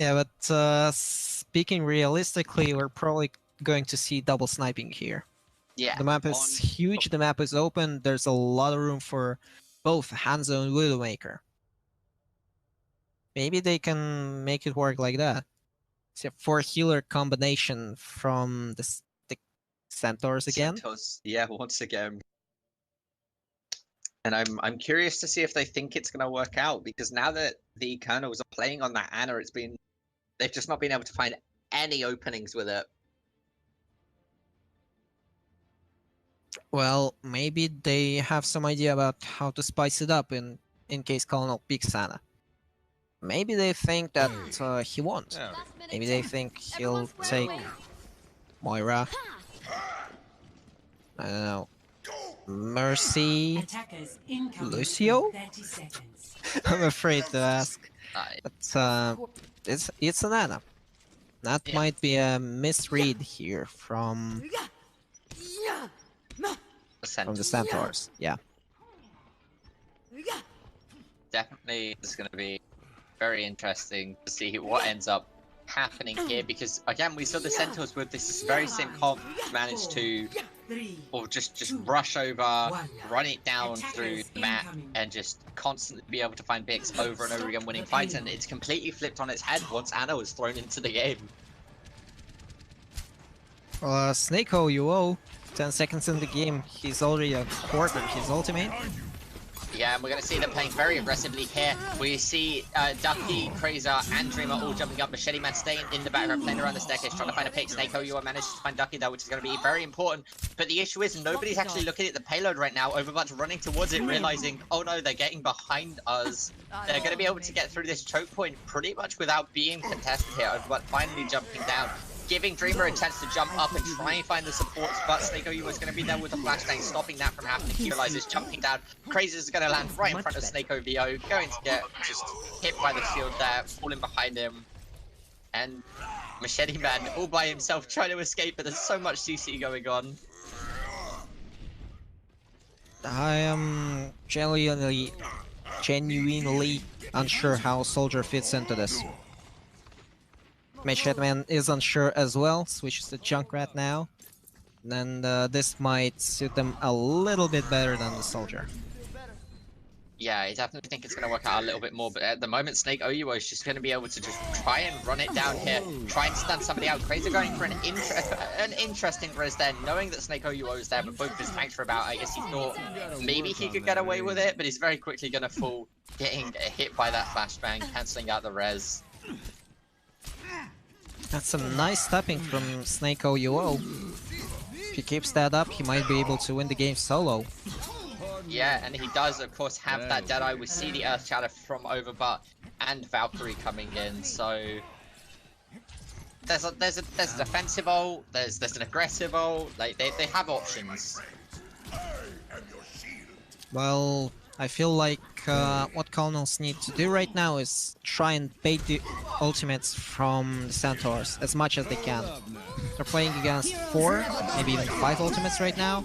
Yeah, but speaking realistically, we're probably going to see double sniping here. Yeah. The map is huge, the map is open, there's a lot of room for both Hanzo and Widowmaker. Maybe they can make it work like that. It's a 4 healer combination from the Centaurs again. Centaurs, yeah, once again. And I'm curious to see if they think it's going to work out, because now that the Colonels are playing on that Ana, they've just not been able to find any openings with it. Well, maybe they have some idea about how to spice it up in case Colonel picks Ana. Maybe they think that he won't. Howdy. Maybe they think he'll take Moira. I don't know. Mercy. Attackers incoming. Lucio? 30 seconds. I'm afraid to ask. I- But it's an Ana. That Yeah. might be a misread here from the Centaurs. Yeah. Definitely is going to be very interesting to see what ends up happening here, because again we saw the Centaurs with this very same comp manage to just rush over, run it down through the map, and just constantly be able to find picks over and over again, winning fights. And it's completely flipped on its head once Ana was thrown into the game. Snake UO, 10 seconds in the game, he's already quartered his ultimate. Yeah, and we're going to see them playing very aggressively here. We see Ducky, Krazer, and Dreamer all jumping up. Machete Man staying in the background, playing around the staircase, trying to find a pick. Snake you managed to find Ducky there, which is going to be very important. But the issue is nobody's actually looking at the payload right now. Overwatch running towards it, realizing, oh no, they're getting behind us. They're going to be able to get through this choke point pretty much without being contested here. Overwatch finally jumping down, giving Dreamer a chance to jump up and try and find the supports, but Snake OU is going to be there with a flashbang, stopping that from happening. He realizes jumping down. Krazer is going to land right in front of Snake OVO, going to get just hit by the shield there, falling behind him. And Machete Man all by himself trying to escape, but there's so much CC going on. I am genuinely unsure how Soldier fits into this. Machete Man is unsure as well, switches to Junkrat now. And this might suit them a little bit better than the Soldier. Yeah, I definitely think it's going to work out a little bit more, but at the moment Snake OUO is just going to be able to just try and run it down here, try and stun somebody out. Krazer going for an interesting res there, knowing that Snake OUO is there, but both his tanks are about. I guess he thought maybe he could get away with it, but he's very quickly going to fall, getting hit by that flashbang, cancelling out the res. That's some nice stepping from Snake OUO. If he keeps that up, he might be able to win the game solo. Yeah, and he does, of course, have that Deadeye. We see the Earth Shatter from Overbutt and Valkyrie coming in, so there's a defensive ult, there's an aggressive ult. Like they have options. Well, I feel like what Colonels need to do right now is try and bait the ultimates from the Centaurs as much as they can. They're playing against 4, maybe even 5 ultimates right now.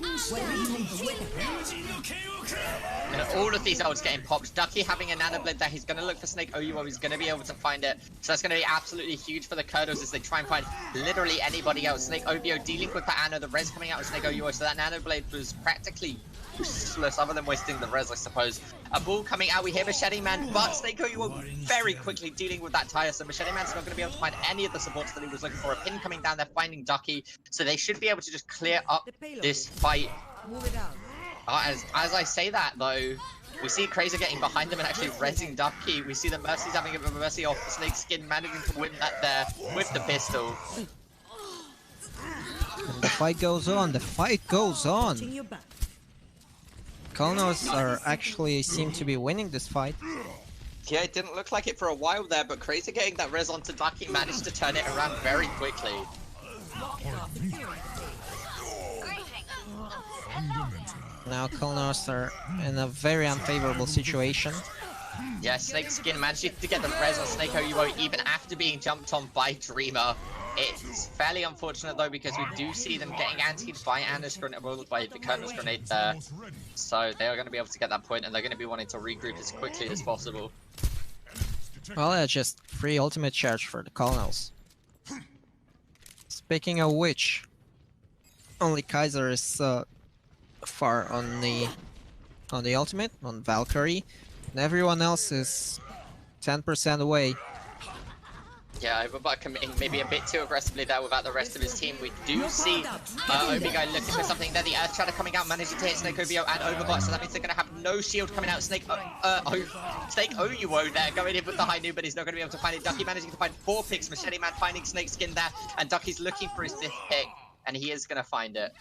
And all of these ults getting popped. Ducky having a Nano Blade there, he's going to look for Snake OUO, he's going to be able to find it. So that's going to be absolutely huge for the Kurdos as they try and find literally anybody else. Snake OVO dealing with the Ana, the res coming out with Snake OUO, so that Nano Blade was practically useless other than wasting the res, I suppose. A ball coming out, we hear Machete Man, but Snake OUO very quickly dealing with that tire, so Machete Man's not going to be able to find any of the supports that he was looking for. A pin coming down there, finding Ducky, so they should be able to just clear up this fight. As I say that though, we see Krazer getting behind them and actually rezzing Ducky. We see the Mercy's having a Mercy off the Snake skin, managing to win that there with the pistol. And the fight goes on, the fight goes on! Colonels are actually seem to be winning this fight. Yeah, it didn't look like it for a while there, but Krazer getting that res onto Ducky managed to turn it around very quickly. Now Colonels are in a very unfavorable situation. Yeah, Snake Skin managing to get the res on Snake OUO even after being jumped on by Dreamer. It's fairly unfortunate though, because we do see them getting antied by Anna's grenade, by the Colonel's grenade there. So they are going to be able to get that point, and they're going to be wanting to regroup as quickly as possible. Well, that's just free ultimate charge for the Colonels. Speaking of which, only Kaiser is far on the ultimate, on Valkyrie, and everyone else is 10% away. Yeah, Overwatch committing maybe a bit too aggressively there without the rest of his team. We do see Obigai looking for something there. The Earth Shadow coming out, managing to hit Snake OVO and Overwatch, so that means they're going to have no shield coming out. Snake OUO there going in with the high noon, but he's not going to be able to find it. Ducky managing to find 4 picks. Machete Man finding Snake Skin there, and Ducky's looking for his 5th pick, and he is going to find it.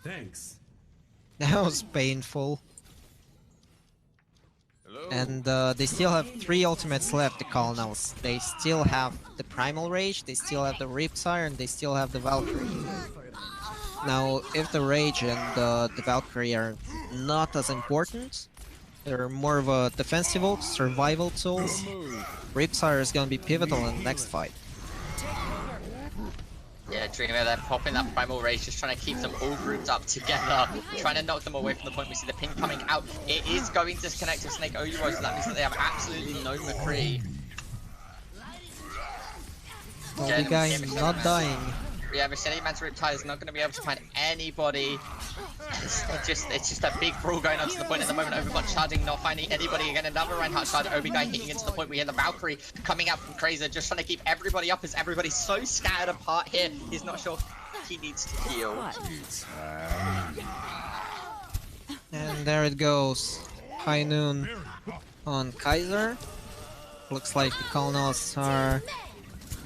Thanks. That was painful. Hello. And they still have 3 ultimates left, the Colonels. They still have the Primal Rage, they still have the Riptide, and they still have the Valkyrie. Now, if the Rage and the Valkyrie are not as important, they're more of a defensive ult, survival tools, Riptide is gonna be pivotal in the next fight. Yeah, Dreamer, they're popping that Primal Rage, just trying to keep them all grouped up together, trying to knock them away from the point. We see the ping coming out. It is going to disconnect with Snake OUO, so that means that they have absolutely no McCree. The guy not dying. Yeah, Machete Man's Riptide is not going to be able to find anybody. It's just a big brawl going on to the point at the moment. Overwatch charging, not finding anybody. Again, another Reinhardt charge. Obigai hitting into the point. We hear the Valkyrie coming out from Krazer, just trying to keep everybody up as everybody's so scattered apart here. He's not sure he needs to heal. And there it goes. High noon on Kaiser. Looks like the Colonels are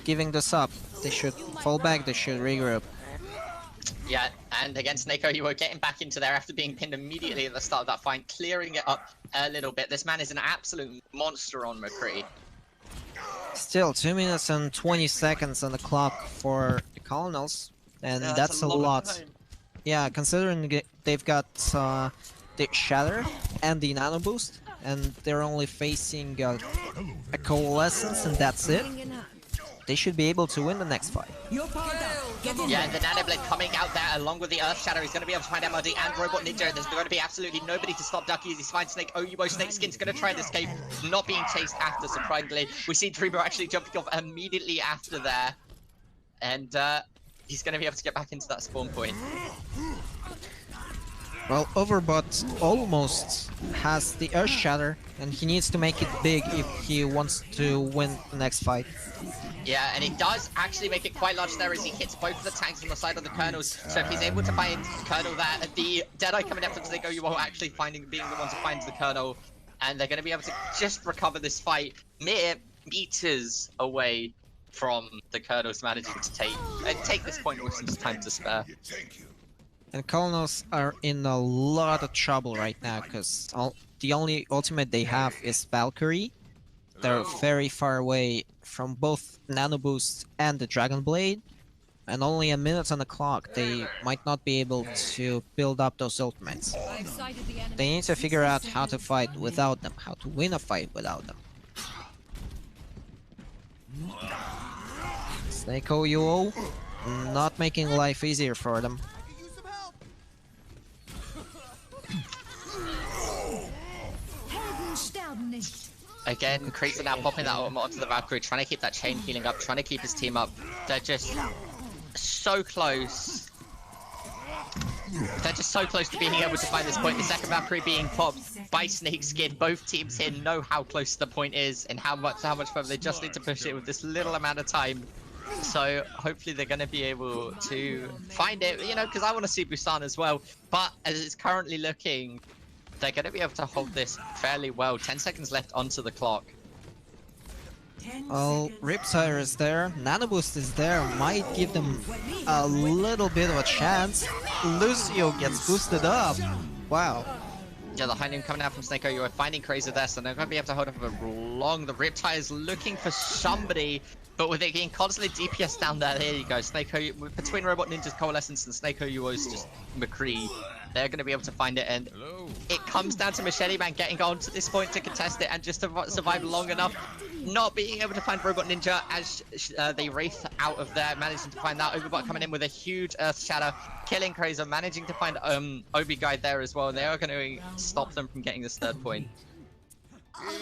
giving this up. They should fall back, they should regroup. Yeah, and again, Snake OUO getting back into there after being pinned immediately at the start of that fight, clearing it up a little bit. This man is an absolute monster on McCree. Still, 2 minutes and 20 seconds on the clock for the Colonels, and Yeah, that's a lot. time. Yeah, considering they've got the Shatter and the Nano Boost, and they're only facing a Coalescence, and that's it. They should be able to win the next fight. Yeah, and the Nanoblade coming out there along with the Earth Shadow. He's going to be able to find MRD and Robot Ninja. There's going to be absolutely nobody to stop Ducky as he finds Snake OUO. Snake Skin's going to try and escape, not being chased after, surprisingly. We see Dreamer actually jumping off immediately after there. And he's going to be able to get back into that spawn point. Well, Overbot almost has the Earth Shatter, and he needs to make it big if he wants to win the next fight. Yeah, and he does actually make it quite large there as he hits both of the tanks on the side of the Colonels. So if he's able to find Colonel there, the Deadeye coming up from Snake OUO actually being the one to find the Colonel. And they're going to be able to just recover this fight mere meters away from the Colonels managing to take this point with some time to spare. And Colonels are in a lot of trouble right now, because the only ultimate they have is Valkyrie. They're very far away from both Nano Boost and the Dragon Blade, and only a minute on the clock. They might not be able to build up those ultimates. They need to figure out how to fight without them, how to win a fight without them. Snake OUO not making life easier for them. Again, Krazer now popping that ultimate onto the Valkyrie, trying to keep that chain healing up, trying to keep his team up. They're just so close. They're just so close to being able to find this point. The second Valkyrie being popped by Snakeskin. Both teams here know how close the point is and how much further they just need to push it with this little amount of time. So hopefully they're going to be able to find it, you know, because I want to see Busan as well. But as it's currently looking, they're going to be able to hold this fairly well. 10 seconds left onto the clock. Well, Riptide is there, Nano Boost is there, might give them a little bit of a chance. Lucio gets boosted up. Wow. Yeah, the high noon coming out from Snake OUO, finding Krazer there, so they're going to be able to hold up for long. The Riptide is looking for somebody, but with it being constantly DPS down there, here you go. Snake OUO, between Robot Ninja's Coalescence and Snake OUO's just McCree, they're going to be able to find it, and it comes down to Machete Man getting on to this point to contest it and just to survive long enough, not being able to find Robot Ninja as they wraith out of there, managing to find that. Overbot coming in with a huge Earth Shatter, killing Krazer, managing to find Obigai there as well, and they are going to stop them from getting this 3rd point.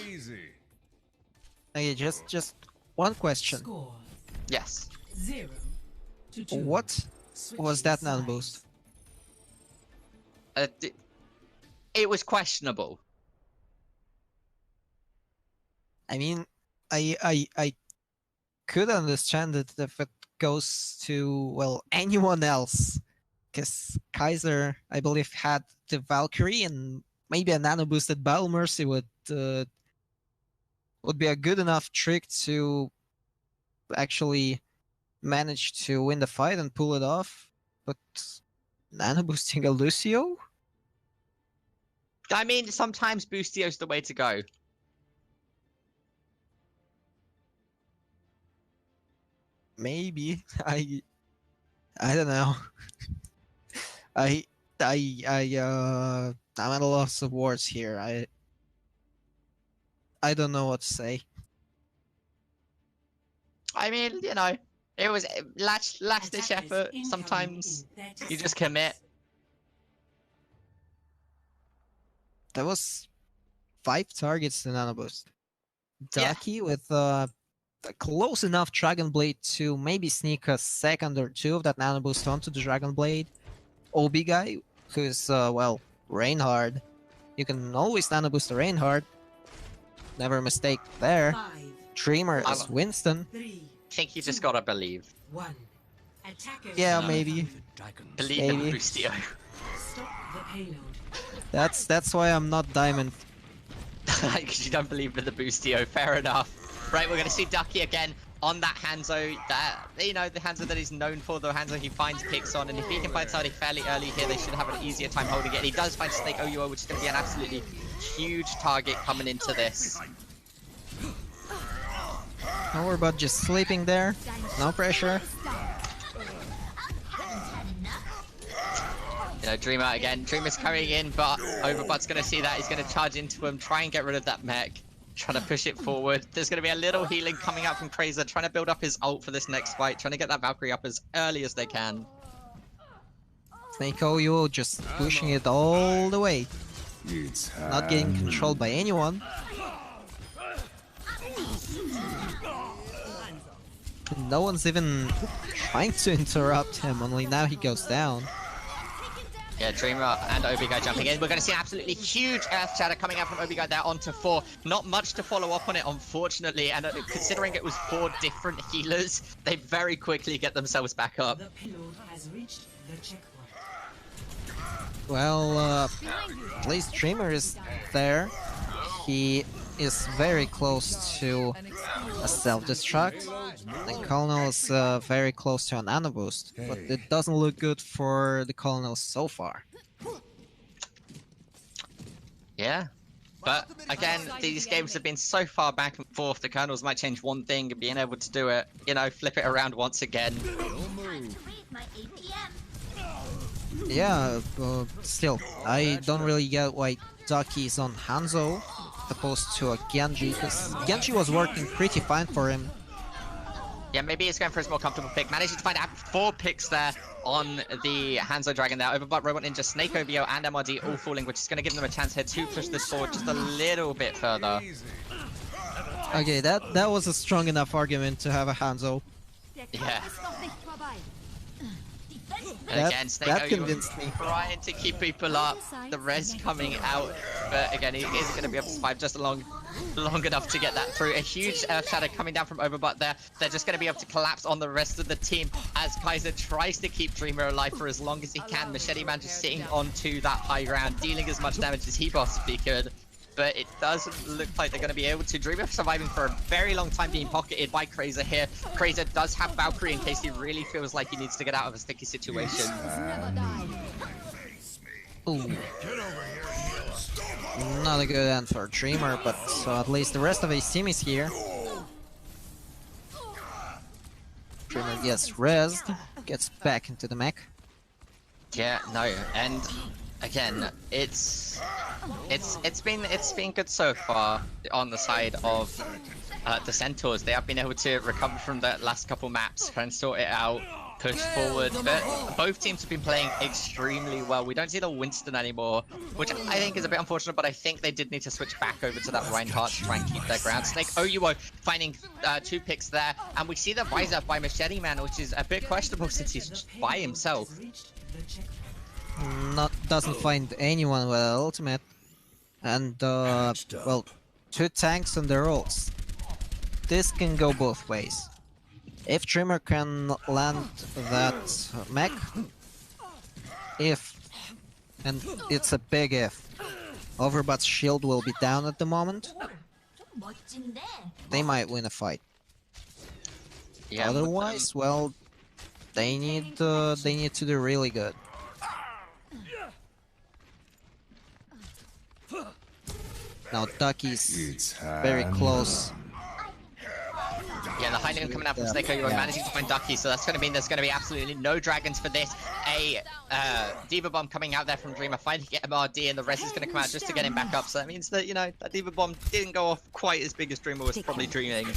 Easy. Okay, just one question. Score Yes. 0-2. What was that Nano Boost? It was questionable. I mean, I could understand it if it goes to, well, anyone else. Because Kaiser, I believe, had the Valkyrie, and maybe a nano boosted Battle Mercy would be a good enough trick to actually manage to win the fight and pull it off. But nano boosting a Lucio? I mean, sometimes Boostio's the way to go. Maybe. I don't know. I'm at a loss of words here. I don't know what to say. I mean, you know, it was last-ditch effort. Sometimes you just commit. That was 5 targets to nano boost. Yeah. Ducky with a close enough Dragon Blade to maybe sneak a second or two of that nano boost onto the Dragon Blade. OB guy, who's well, Reinhardt. You can always nano boost a Reinhardt. Never a mistake there. 5, Dreamer is Winston. 3, I think you just gotta believe. 1. Attackers Yeah, win. maybe. Believe in Maybe. Boostio. Stop the payload. That's why I'm not Diamond. Because you don't believe in the Boostio. Fair enough. Right, we're gonna see Ducky again on that Hanzo. That, you know, the Hanzo that he's known for, the Hanzo he finds picks on, and if he can find somebody fairly early here, they should have an easier time holding it. And he does find Snake OUO, which is gonna be an absolutely huge target coming into this. Don't worry about just sleeping there. No pressure. You know, Dreamer again. Dreamer's carrying in, but Overbot's going to see that. He's going to charge into him, try and get rid of that mech. Trying to push it forward. There's going to be a little healing coming out from Krazer, trying to build up his ult for this next fight, trying to get that Valkyrie up as early as they can. Snake OU just pushing it all the way. Not getting controlled by anyone. No one's even trying to interrupt him, only now he goes down. Yeah, Dreamer and Obigai jumping in. We're going to see an absolutely huge Earth Shatter coming out from Obigai there onto 4. Not much to follow up on it, unfortunately, and considering it was 4 different healers, they very quickly get themselves back up. The payload has reached the checkpoint. Well, at least Dreamer is there. He is very close to a self-destruct. And Colonel is very close to an nano boost, but it doesn't look good for the Colonel so far. Yeah, but again, these games have been so far back and forth. The Colonels might change one thing, and being able to do it, you know, flip it around once again. Yeah, still, I don't really get why Ducky's on Hanzo opposed to a Genji, because Genji was working pretty fine for him. Yeah, maybe he's going for his more comfortable pick. Managed to find out 4 picks there on the Hanzo Dragon there. Overbot, Robot Ninja, Snake OBO, and MRD all falling, which is going to give them a chance here to push this forward just a little bit further. Okay, that was a strong enough argument to have a Hanzo. Yeah. And That- again, Snake that OU convinced me. trying to keep people up. The res coming out, but again, he isn't going to be able to survive just long enough to get that through. A huge Earth Shadow coming down from Overbot there. They're just going to be able to collapse on the rest of the team as Kaiser tries to keep Dreamer alive for as long as he can. Machete Man just sitting onto that high ground, dealing as much damage as he possibly could. But it doesn't look like they're going to be able to. Dreamer surviving for a very long time, being pocketed by Krazer here. Krazer does have Valkyrie in case he really feels like he needs to get out of a sticky situation. Ooh. Not a good end for Dreamer, but at least the rest of his team is here. Dreamer gets rezzed, gets back into the mech. Yeah, no, and again, it's been good so far on the side of the Centaurs. They have been able to recover from the last couple maps, try and sort it out, push forward. But both teams have been playing extremely well. We don't see the Winston anymore, which I think is a bit unfortunate, but I think they did need to switch back over to that Reinhardt to try and keep their ground. Snake OUO finding 2 picks there, and we see the visor by Machete Man, which is a bit questionable since he's just by himself. Doesn't find anyone with an ultimate, and well, 2 tanks on their ults. This can go both ways. If Dreamer can land that mech, and it's a big if, Overbot's shield will be down at the moment, they might win a fight. Yeah, Otherwise, well, they need to do really good. Now Ducky's very close. yeah, the high noon coming out from Snako, you're managing to find Ducky, so that's going to mean there's going to be absolutely no dragons for this. A Diva Bomb coming out there from Dreamer, finally get MRD, and the rest is going to come out just to get him back up. So that means that, you know, that Diva Bomb didn't go off quite as big as Dreamer was probably dreaming.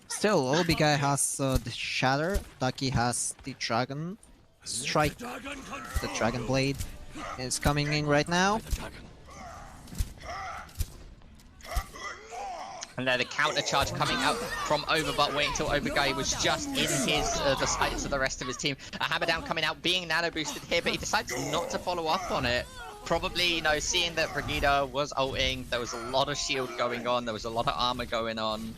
Still, Obi guy has the Shatter, Ducky has the Dragon Strike. The Dragon Blade is coming in right now. And then the counter charge coming out from Overbot, waiting until Overguy was just in his the sights of the rest of his team. A hammer down coming out, being nano boosted here, but he decides not to follow up on it. Probably, you know, seeing that Brigida was ulting, there was a lot of shield going on, there was a lot of armor going on.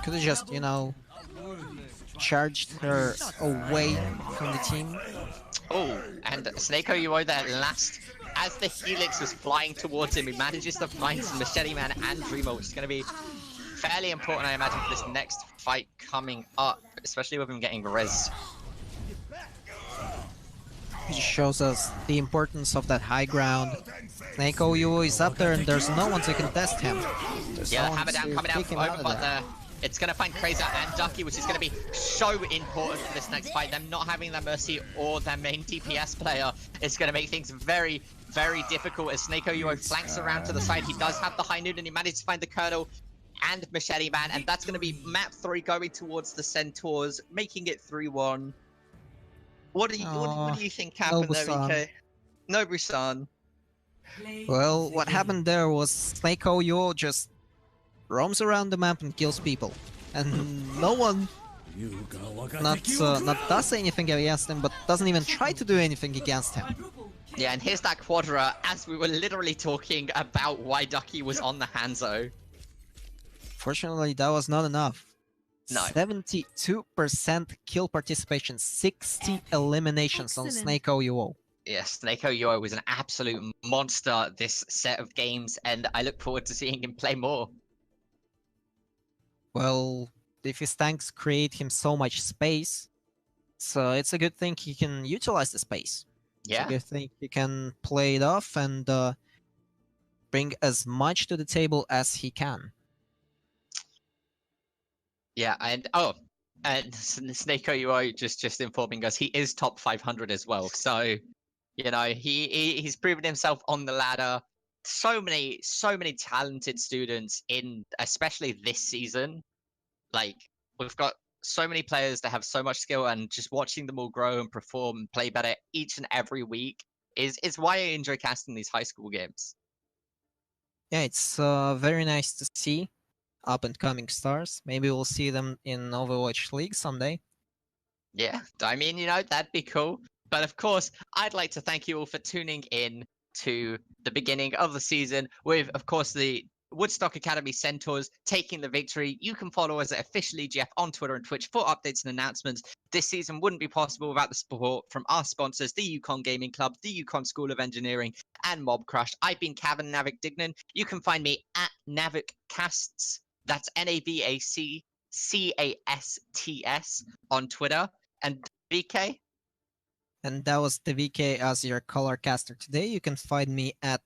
Could have just, you know, charged her away from the team. Oh, and Snako UO there last, as the Helix was flying towards him, he manages to find some Machete Man and Dreamer, which is going to be fairly important, I imagine, for this next fight coming up, especially with him getting res. It just shows us the importance of that high ground. Snako UO is up there and there's no one to contest him. There's Yeah, no hammer one down to coming out kick from him out of Overbot there. It's going to find Krazer and Ducky, which is going to be so important for this next fight. Them not having their Mercy or their main DPS player is going to make things very, very difficult as Snako UO flanks around to the side. He does have the high noon and he managed to find the Colonel and Machete Man, and that's going to be map 3 going towards the Centaurs, making it 3-1. What do you think happened there, VK? Nobu-san. Well, what happened there was Snako UO just roams around the map and kills people, and no one not does anything against him, but doesn't even try to do anything against him. Yeah, and here's that Quadra, as we were literally talking about why Ducky was on the Hanzo. Fortunately, that was not enough. No. 72% kill participation, 60 eliminations on Snako UO. Yes, Snako UO was an absolute monster this set of games, and I look forward to seeing him play more. Well, if his tanks create him so much space, so it's a good thing he can utilize the space. Yeah. It's a good thing he can play it off and bring as much to the table as he can. Yeah, and Snako UO just informing us he is top 500 as well. So, you know, he's proven himself on the ladder. So many talented students in, especially this season. Like, we've got so many players that have so much skill, and just watching them all grow and perform and play better each and every week is why I enjoy casting these high school games. Yeah, it's very nice to see up and coming stars. Maybe we'll see them in Overwatch League someday. Yeah, I mean, you know, that'd be cool. But of course, I'd like to thank you all for tuning in to the beginning of the season with, of course, the Woodstock Academy Centaurs taking the victory. You can follow us at officially Jeff on Twitter and Twitch for updates and announcements. This season wouldn't be possible without the support from our sponsors, the Yukon Gaming Club, the Yukon School of Engineering, and Mob Crush. I've been Cavan Navik Dignan. You can find me at NavicCasts. That's NavicCasts on Twitter. And VK? And that was the VK as your color caster today. You can find me at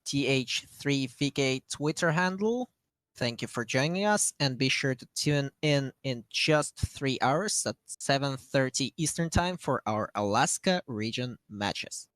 TH3VK Twitter handle. Thank you for joining us, and be sure to tune in just 3 hours at 7:30 Eastern Time for our Alaska region matches.